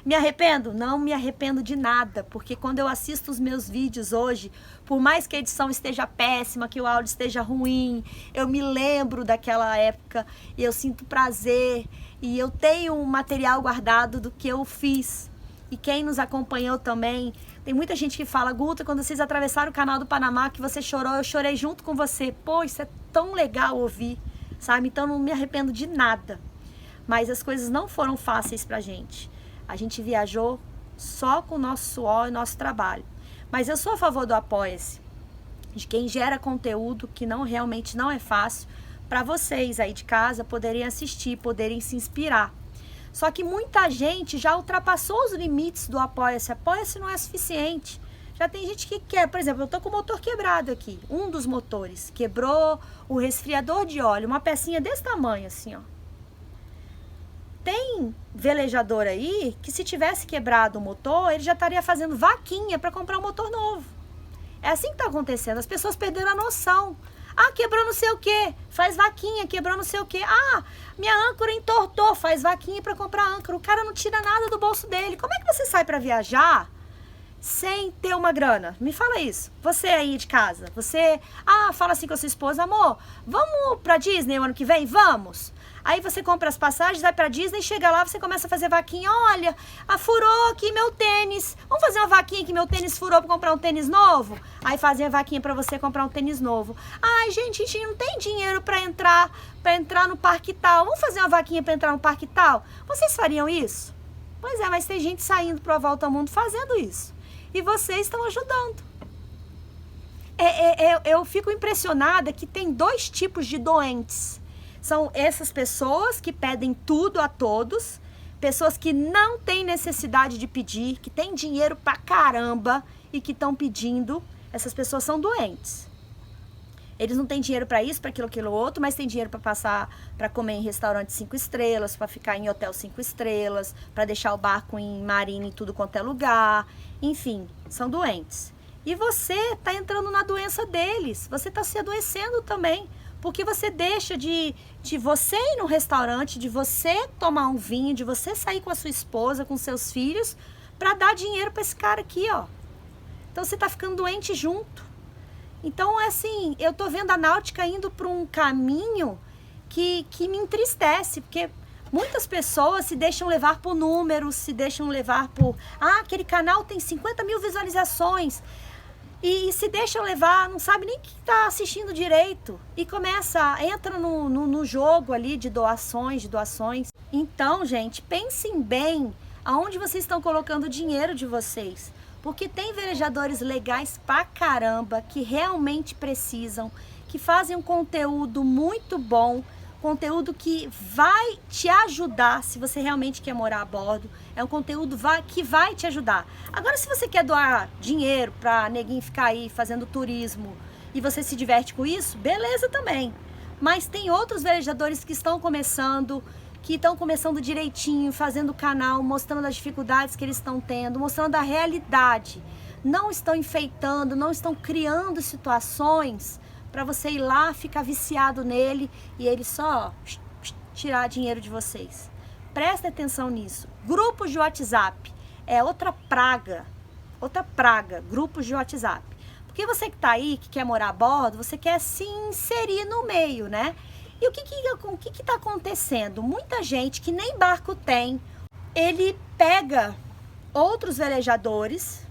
S1: Me arrependo? Não me arrependo de nada, porque quando eu assisto os meus vídeos hoje, por mais que a edição esteja péssima, que o áudio esteja ruim, eu me lembro daquela época e eu sinto prazer, e eu tenho um material guardado do que eu fiz. E quem nos acompanhou também, tem muita gente que fala: Guta, quando vocês atravessaram o canal do Panamá, que você chorou, eu chorei junto com você. Pô, isso é tão legal ouvir, sabe? Então não me arrependo de nada. Mas as coisas não foram fáceis pra gente. A gente viajou só com o nosso suor e nosso trabalho. Mas eu sou a favor do Apoia-se, de quem gera conteúdo que realmente não é fácil, para vocês aí de casa poderem assistir, poderem se inspirar. Só que muita gente já ultrapassou os limites do Apoia-se. Apoia-se não é suficiente. Já tem gente que quer, por exemplo, eu tô com o motor quebrado aqui. Um dos motores quebrou, o resfriador de óleo, uma pecinha desse tamanho assim, ó. Tem velejador aí que se tivesse quebrado o motor, ele já estaria fazendo vaquinha para comprar um motor novo. É assim que tá acontecendo. As pessoas perderam a noção. Ah, quebrou não sei o quê, faz vaquinha, quebrou não sei o quê. Ah, minha âncora entortou, faz vaquinha para comprar âncora. O cara não tira nada do bolso dele. Como é que você sai para viajar sem ter uma grana? Me fala isso. Você aí de casa, você... Ah, fala assim com a sua esposa, amor, vamos pra Disney o ano que vem? Vamos. Aí você compra as passagens, vai pra Disney, chega lá, você começa a fazer vaquinha. Olha, furou aqui meu tênis. Vamos fazer uma vaquinha que meu tênis furou pra comprar um tênis novo? Aí fazem a vaquinha pra você comprar um tênis novo. Ai, gente, a gente não tem dinheiro pra entrar no parque tal. Vamos fazer uma vaquinha pra entrar no parque tal? Vocês fariam isso? Pois é, mas tem gente saindo pra volta ao mundo fazendo isso. E vocês estão ajudando. Eu fico impressionada que tem 2 tipos de doentes. São essas pessoas que pedem tudo a todos, pessoas que não têm necessidade de pedir, que têm dinheiro pra caramba e que estão pedindo. Essas pessoas são doentes. Eles não têm dinheiro para isso, para aquilo outro, mas têm dinheiro para passar, para comer em restaurante 5 estrelas, para ficar em hotel 5 estrelas, para deixar o barco em marina em tudo quanto é lugar. Enfim, são doentes. E você está entrando na doença deles, você está se adoecendo também. Porque você deixa de você ir no restaurante, de você tomar um vinho, de você sair com a sua esposa, com seus filhos, para dar dinheiro para esse cara aqui, ó. Então você tá ficando doente junto. Então, assim, eu tô vendo a náutica indo para um caminho que me entristece, porque muitas pessoas se deixam levar por números, se deixam levar por... Ah, aquele canal tem 50 mil visualizações... E se deixa levar, não sabe nem que está assistindo direito. E entra no jogo ali de doações. Então, gente, pensem bem aonde vocês estão colocando o dinheiro de vocês. Porque tem velejadores legais pra caramba, que realmente precisam, que fazem um conteúdo muito bom, conteúdo que vai te ajudar se você realmente quer morar a bordo. É um conteúdo que vai te ajudar. Agora, se você quer doar dinheiro para neguinho ficar aí fazendo turismo e você se diverte com isso, beleza também. Mas tem outros velejadores que estão começando direitinho, fazendo canal, mostrando as dificuldades que eles estão tendo, mostrando a realidade. Não estão enfeitando, não estão criando situações para você ir lá, ficar viciado nele e ele só tirar dinheiro de vocês. Prestem atenção nisso. Grupos de WhatsApp é outra praga, grupos de WhatsApp. Porque você que tá aí, que quer morar a bordo, você quer se inserir no meio, né? E o que tá acontecendo? Muita gente que nem barco tem, ele pega outros velejadores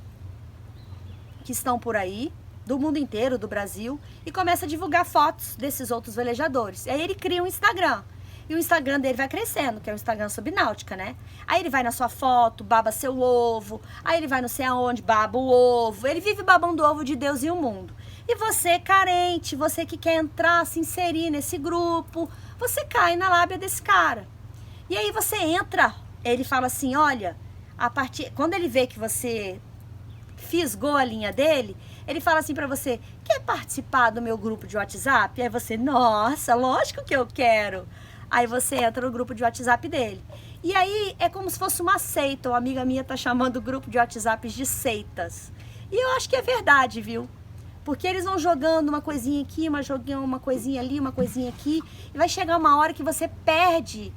S1: que estão por aí, do mundo inteiro, do Brasil, e começa a divulgar fotos desses outros velejadores. E aí ele cria um Instagram. E o Instagram dele vai crescendo, que é o Instagram Subnáutica, né? Aí ele vai na sua foto, baba seu ovo. Aí ele vai não sei aonde, baba o ovo. Ele vive babando o ovo de Deus e o mundo. E você, carente, você que quer entrar, se inserir nesse grupo, você cai na lábia desse cara. E aí você entra, ele fala assim, olha, quando ele vê que você fisgou a linha dele, ele fala assim pra você, quer participar do meu grupo de WhatsApp? Aí você, nossa, lógico que eu quero. Aí você entra no grupo de WhatsApp dele. E aí é como se fosse uma seita. Uma amiga minha tá chamando o grupo de WhatsApp de seitas. E eu acho que é verdade, viu? Porque eles vão jogando uma coisinha aqui, uma coisinha ali, uma coisinha aqui. E vai chegar uma hora que você perde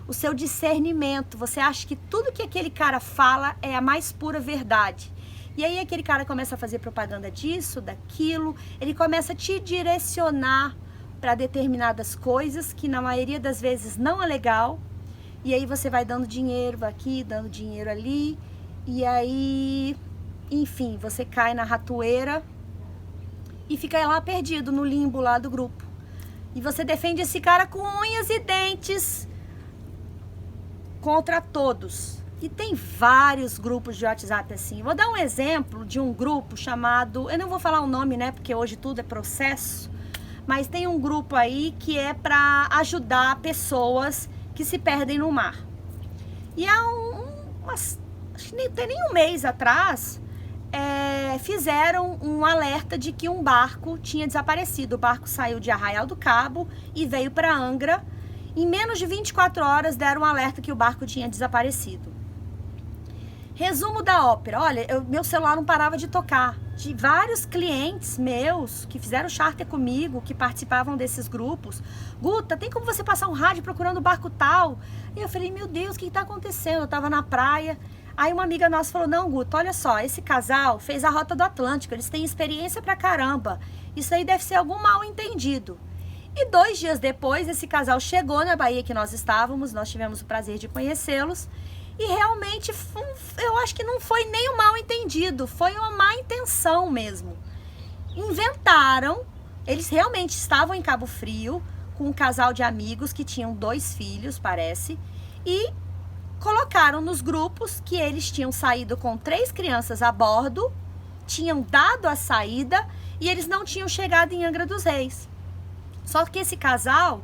S1: o seu discernimento. Você acha que tudo que aquele cara fala é a mais pura verdade. E aí aquele cara começa a fazer propaganda disso, daquilo. Ele começa a te direcionar para determinadas coisas que na maioria das vezes não é legal. E aí você vai dando dinheiro aqui, dando dinheiro ali. E aí, enfim, você cai na ratoeira e fica lá perdido no limbo lá do grupo. E você defende esse cara com unhas e dentes contra todos. E tem vários grupos de WhatsApp assim. Vou dar um exemplo de um grupo chamado... Eu não vou falar o nome, né? Porque hoje tudo é processo. Mas tem um grupo aí que é para ajudar pessoas que se perdem no mar. E há acho que nem tem nem um mês atrás, fizeram um alerta de que um barco tinha desaparecido. O barco saiu de Arraial do Cabo e veio para Angra. Em menos de 24 horas deram um alerta que o barco tinha desaparecido. Resumo da ópera. Olha, meu celular não parava de tocar. de vários clientes meus que fizeram charter comigo, que participavam desses grupos. Guta, tem como você passar um rádio procurando barco tal? E eu falei, meu Deus, o que está acontecendo? Eu estava na praia. Aí uma amiga nossa falou, não, Guta, olha só, esse casal fez a Rota do Atlântico, eles têm experiência pra caramba. Isso aí deve ser algum mal entendido. E 2 dias depois, esse casal chegou na Bahia que nós estávamos, nós tivemos o prazer de conhecê-los. E realmente, eu acho que não foi nem um mal entendido, foi uma má intenção mesmo. Inventaram, eles realmente estavam em Cabo Frio, com um casal de amigos que tinham 2 filhos, parece, e colocaram nos grupos que eles tinham saído com 3 crianças a bordo, tinham dado a saída e eles não tinham chegado em Angra dos Reis. Só que esse casal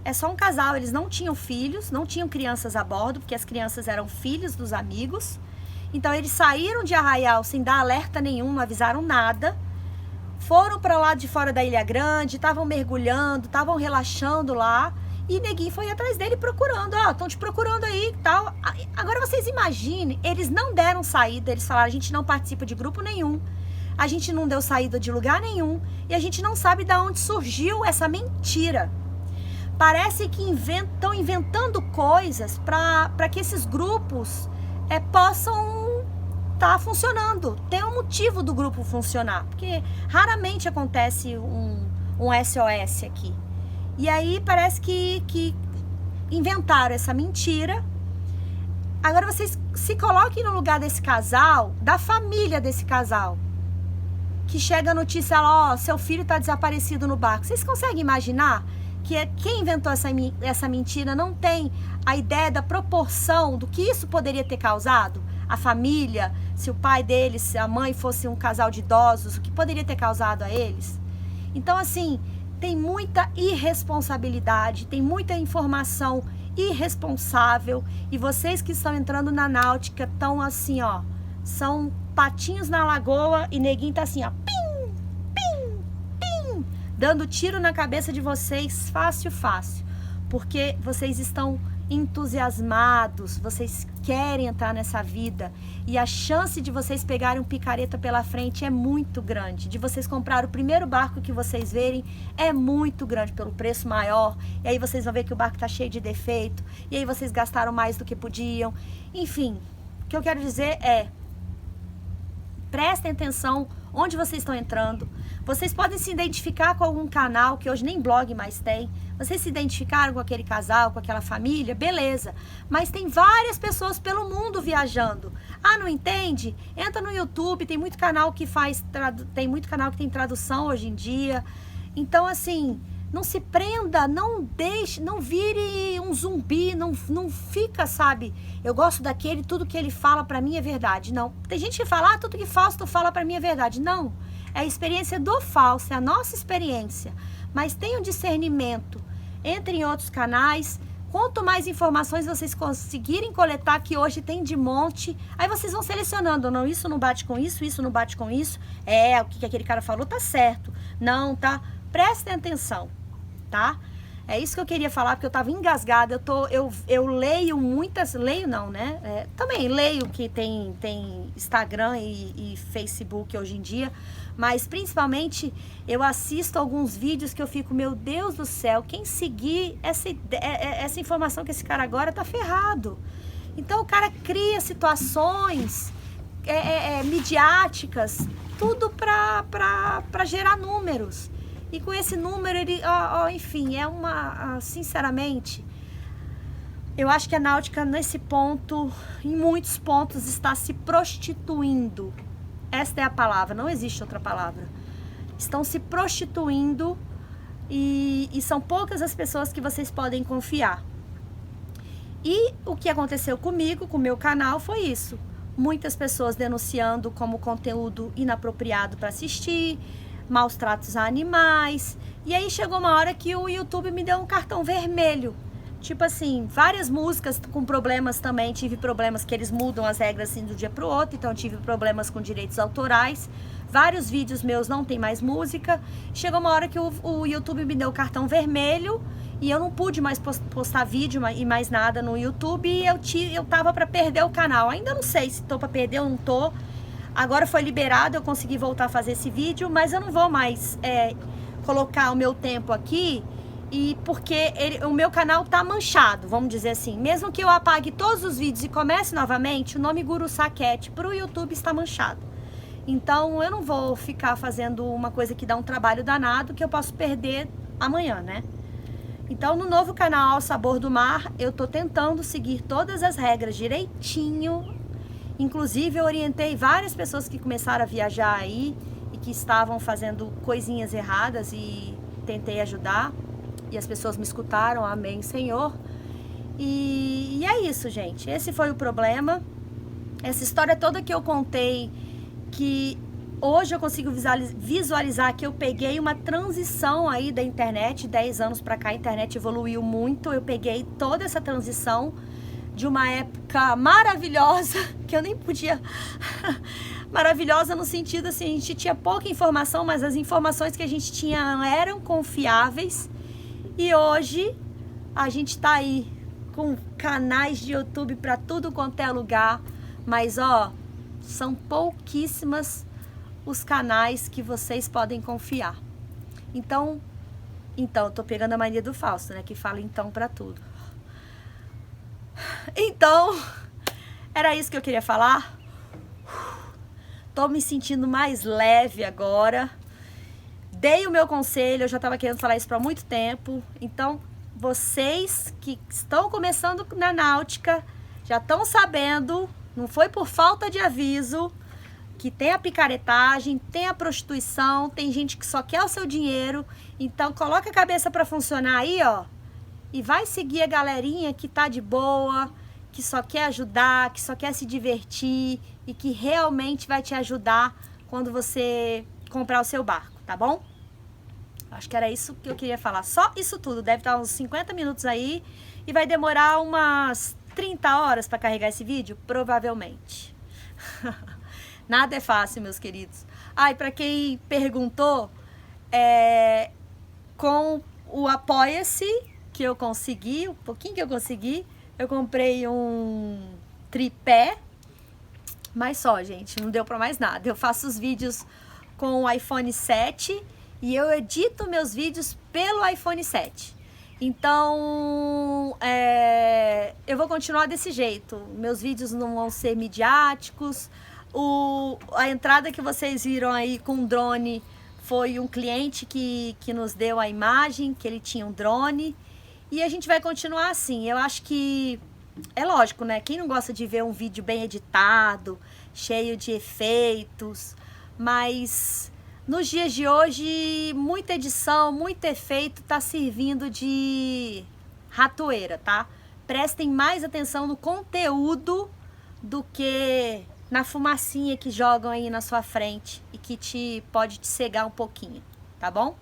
S1: é só um casal, eles não tinham filhos, não tinham crianças a bordo, porque as crianças eram filhos dos amigos. Então eles saíram de Arraial sem dar alerta nenhum, não avisaram nada. Foram para o lado de fora da Ilha Grande, estavam mergulhando, estavam relaxando lá. E neguinho foi atrás dele procurando, ó, estão te procurando aí e tal. Agora vocês imaginem, eles não deram saída, eles falaram, a gente não participa de grupo nenhum. A gente não deu saída de lugar nenhum. E a gente não sabe de onde surgiu essa mentira. Parece que estão inventando coisas para que esses grupos possam estar funcionando. Tem um motivo do grupo funcionar, porque raramente acontece um SOS aqui. E aí parece que inventaram essa mentira. Agora vocês se coloquem no lugar desse casal, da família desse casal, que chega a notícia lá, ó, seu filho está desaparecido no barco. Vocês conseguem imaginar que quem inventou essa mentira não tem a ideia da proporção do que isso poderia ter causado? A família, se o pai deles, se a mãe fosse um casal de idosos, o que poderia ter causado a eles? Então, assim, tem muita irresponsabilidade, tem muita informação irresponsável, e vocês que estão entrando na náutica estão assim, ó, são patinhos na lagoa e neguinho tá assim, ó, pim, pim, pim, dando tiro na cabeça de vocês, fácil, fácil, porque vocês estão entusiasmados, vocês querem entrar nessa vida, e a chance de vocês pegarem um picareta pela frente é muito grande, de vocês comprar o primeiro barco que vocês verem é muito grande, pelo preço maior, e aí vocês vão ver que o barco tá cheio de defeito, e aí vocês gastaram mais do que podiam. Enfim, o que eu quero dizer é, prestem atenção onde vocês estão entrando. Vocês podem se identificar com algum canal, que hoje nem blog mais tem. Vocês se identificaram com aquele casal, com aquela família, beleza. Mas tem várias pessoas pelo mundo viajando. Ah, não entende? Entra no YouTube, tem muito canal que tem tradução hoje em dia. Então, assim, não se prenda, não deixe, não vire um zumbi, não fica, sabe? Eu gosto daquele, tudo que ele fala pra mim é verdade. Não. Tem gente que fala, tudo que Fausto fala pra mim é verdade. Não. É a experiência do Fausto, é a nossa experiência. Mas tenham discernimento. Entre em outros canais. Quanto mais informações vocês conseguirem coletar, que hoje tem de monte, aí vocês vão selecionando. Não, isso não bate com isso, isso não bate com isso. O que aquele cara falou tá certo. Não, tá? Prestem atenção, tá? É isso que eu queria falar, porque eu tava engasgada. Eu leio muitas... Leio não, né? Também leio que tem Instagram e Facebook hoje em dia. Mas, principalmente, eu assisto alguns vídeos que eu fico... Meu Deus do céu, quem seguir essa informação que esse cara agora tá ferrado. Então, o cara cria situações midiáticas, tudo pra gerar números. E com esse número, ele, enfim, sinceramente, eu acho que a náutica nesse ponto, em muitos pontos, está se prostituindo. Esta é a palavra, não existe outra palavra. Estão se prostituindo e são poucas as pessoas que vocês podem confiar. E o que aconteceu comigo, com o meu canal, foi isso. Muitas pessoas denunciando como conteúdo inapropriado para assistir, maus tratos a animais. E aí chegou uma hora que o YouTube me deu um cartão vermelho. Tipo assim, várias músicas com problemas também. Tive problemas que eles mudam as regras assim do dia pro outro. Então tive problemas com direitos autorais. Vários vídeos meus não tem mais música. Chegou uma hora que o YouTube me deu o cartão vermelho. E eu não pude mais postar vídeo e mais nada no YouTube. E eu tava pra perder o canal. Ainda não sei se tô pra perder ou não tô. Agora foi liberado, eu consegui voltar a fazer esse vídeo, mas eu não vou mais colocar o meu tempo aqui, e porque o meu canal tá manchado, vamos dizer assim. Mesmo que eu apague todos os vídeos e comece novamente, o nome Guru Saquete pro YouTube está manchado. Então eu não vou ficar fazendo uma coisa que dá um trabalho danado, que eu posso perder amanhã, né? Então no novo canal Sabor do Mar, eu tô tentando seguir todas as regras direitinho. Inclusive eu orientei várias pessoas que começaram a viajar aí e que estavam fazendo coisinhas erradas, e tentei ajudar. E as pessoas me escutaram, amém, Senhor. E é isso, gente. Esse foi o problema. Essa história toda que eu contei, que hoje eu consigo visualizar que eu peguei uma transição aí da internet. 10 anos pra cá a internet evoluiu muito. Eu peguei toda essa transição de uma época maravilhosa, que eu nem podia... maravilhosa no sentido assim, a gente tinha pouca informação, mas as informações que a gente tinha eram confiáveis. E hoje a gente tá aí com canais de YouTube para tudo quanto é lugar, mas ó, são pouquíssimas os canais que vocês podem confiar. Então eu tô pegando a mania do Fausto, né, que fala então para tudo. Então, era isso que eu queria falar. Tô me sentindo mais leve agora. Dei o meu conselho, eu já estava querendo falar isso para muito tempo. Então, vocês que estão começando na náutica, já estão sabendo, não foi por falta de aviso, que tem a picaretagem, tem a prostituição, tem gente que só quer o seu dinheiro. Então, coloca a cabeça para funcionar aí, ó. E vai seguir a galerinha que tá de boa, que só quer ajudar, que só quer se divertir e que realmente vai te ajudar quando você comprar o seu barco, tá bom? Acho que era isso que eu queria falar. Só isso tudo. Deve estar uns 50 minutos aí. E vai demorar umas 30 horas para carregar esse vídeo? Provavelmente. Nada é fácil, meus queridos. Ah, e para quem perguntou, com o Apoia-se que eu consegui, um pouquinho que eu consegui, eu comprei um tripé. Mas só, gente, não deu para mais nada. Eu faço os vídeos com o iPhone 7 e eu edito meus vídeos pelo iPhone 7. Então, eu vou continuar desse jeito. Meus vídeos não vão ser midiáticos. A entrada que vocês viram aí com o drone foi um cliente que nos deu a imagem, que ele tinha um drone. E a gente vai continuar assim. Eu acho que é lógico, né? Quem não gosta de ver um vídeo bem editado, cheio de efeitos, mas nos dias de hoje, muita edição, muito efeito tá servindo de ratoeira, tá? Prestem mais atenção no conteúdo do que na fumacinha que jogam aí na sua frente e que pode te cegar um pouquinho, tá bom?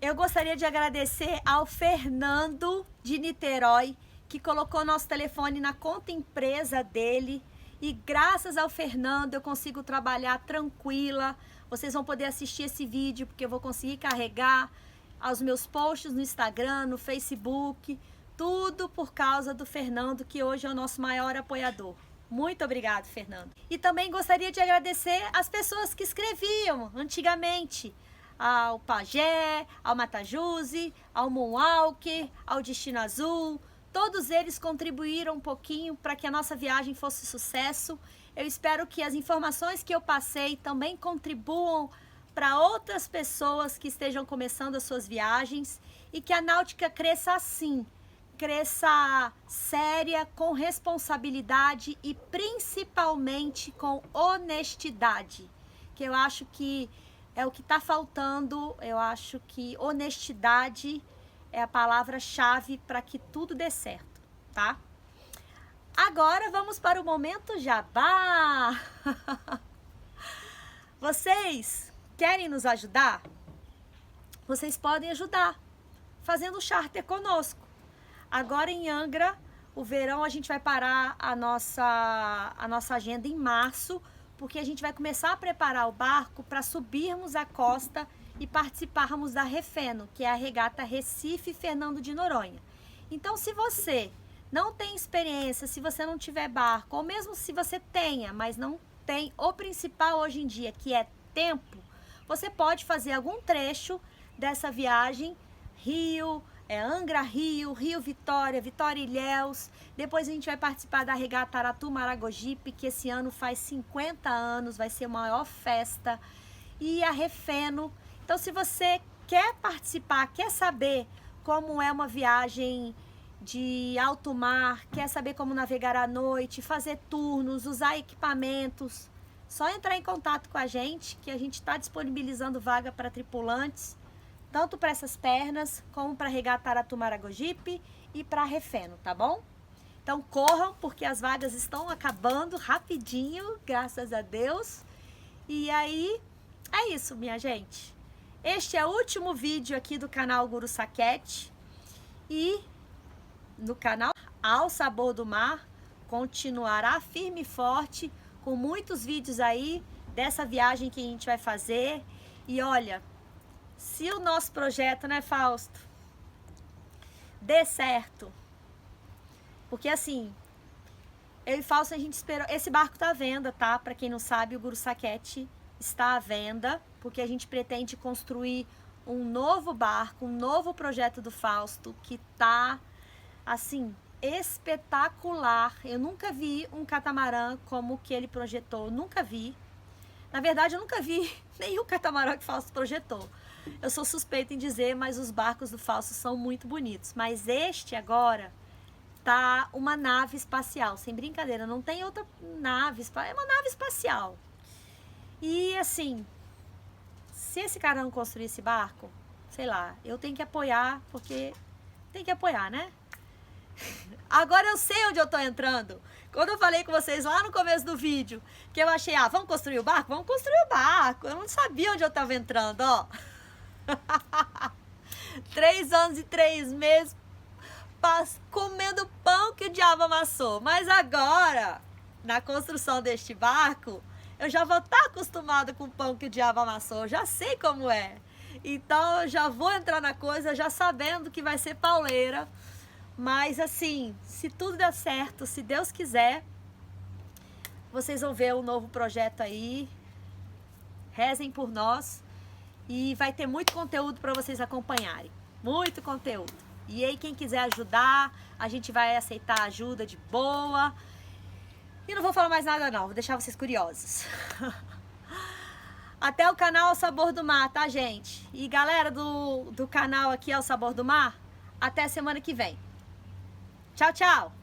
S1: Eu gostaria de agradecer ao Fernando de Niterói, que colocou nosso telefone na conta empresa dele, e graças ao Fernando eu consigo trabalhar tranquila. Vocês vão poder assistir esse vídeo porque eu vou conseguir carregar aos meus posts no Instagram, no Facebook, tudo por causa do Fernando, que hoje é o nosso maior apoiador. Muito obrigado, Fernando. E também gostaria de agradecer as pessoas que escreviam antigamente, ao Pajé, ao Matajuzi, ao Moonwalker, ao Destino Azul. Todos eles contribuíram um pouquinho para que a nossa viagem fosse sucesso. Eu espero que as informações que eu passei também contribuam para outras pessoas que estejam começando as suas viagens e que a náutica cresça assim, cresça séria, com responsabilidade e principalmente com honestidade, que eu acho que é o que está faltando. Eu acho que honestidade é a palavra-chave para que tudo dê certo, tá? Agora vamos para o momento jabá. Vocês querem nos ajudar? Vocês podem ajudar fazendo charter conosco. Agora em Angra, o verão, a gente vai parar a nossa agenda em março, porque a gente vai começar a preparar o barco para subirmos a costa e participarmos da Refeno, que é a regata Recife Fernando de Noronha. Então, se você não tem experiência, se você não tiver barco, ou mesmo se você tenha, mas não tem o principal hoje em dia, que é tempo, você pode fazer algum trecho dessa viagem, Rio, Angra Rio, Rio Vitória, Vitória Ilhéus. Depois a gente vai participar da regata Aratu Maragogipe, que esse ano faz 50 anos, vai ser a maior festa. E a Refeno. Então, se você quer participar, quer saber como é uma viagem de alto mar, quer saber como navegar à noite, fazer turnos, usar equipamentos, só entrar em contato com a gente, que a gente está disponibilizando vaga para tripulantes, tanto para essas pernas, como para a regata Aratu Maragogipe e para a Refeno, tá bom? Então corram, porque as vagas estão acabando rapidinho, graças a Deus. E aí, é isso, minha gente. Este é o último vídeo aqui do canal Guru Saquete. E no canal Ao Sabor do Mar continuará firme e forte, com muitos vídeos aí dessa viagem que a gente vai fazer. E olha, se o nosso projeto, né, Fausto, dê certo, porque assim, eu e Fausto a gente esperou, esse barco tá à venda, tá? Para quem não sabe, o Guru Saquete está à venda, porque a gente pretende construir um novo barco, um novo projeto do Fausto, que tá, assim, espetacular. Eu nunca vi um catamarã como o que ele projetou, nunca vi. Na verdade, eu nunca vi nenhum catamarã que o Fausto projetou. Eu sou suspeita em dizer, mas os barcos do Fausto são muito bonitos. Mas este agora tá uma nave espacial, sem brincadeira, não tem outra nave, é uma nave espacial. E assim, se esse cara não construir esse barco, sei lá, eu tenho que apoiar, porque tem que apoiar, né? Agora eu sei onde eu tô entrando. Quando eu falei com vocês lá no começo do vídeo, que eu achei, vamos construir o barco? Vamos construir o barco. Eu não sabia onde eu tava entrando, ó. 3 anos e 3 meses comendo pão que o diabo amassou. Mas agora, na construção deste barco, eu já vou estar acostumada com o pão que o diabo amassou. Eu já sei como é. Então eu já vou entrar na coisa já sabendo que vai ser pauleira. Mas assim, se tudo der certo, se Deus quiser, vocês vão ver um novo projeto aí. Rezem por nós. E vai ter muito conteúdo para vocês acompanharem. Muito conteúdo. E aí quem quiser ajudar, a gente vai aceitar ajuda de boa. E não vou falar mais nada não, vou deixar vocês curiosos. Até o canal Ao Sabor do Mar, tá, gente? E galera do canal aqui Ao Sabor do Mar, até semana que vem. Tchau, tchau!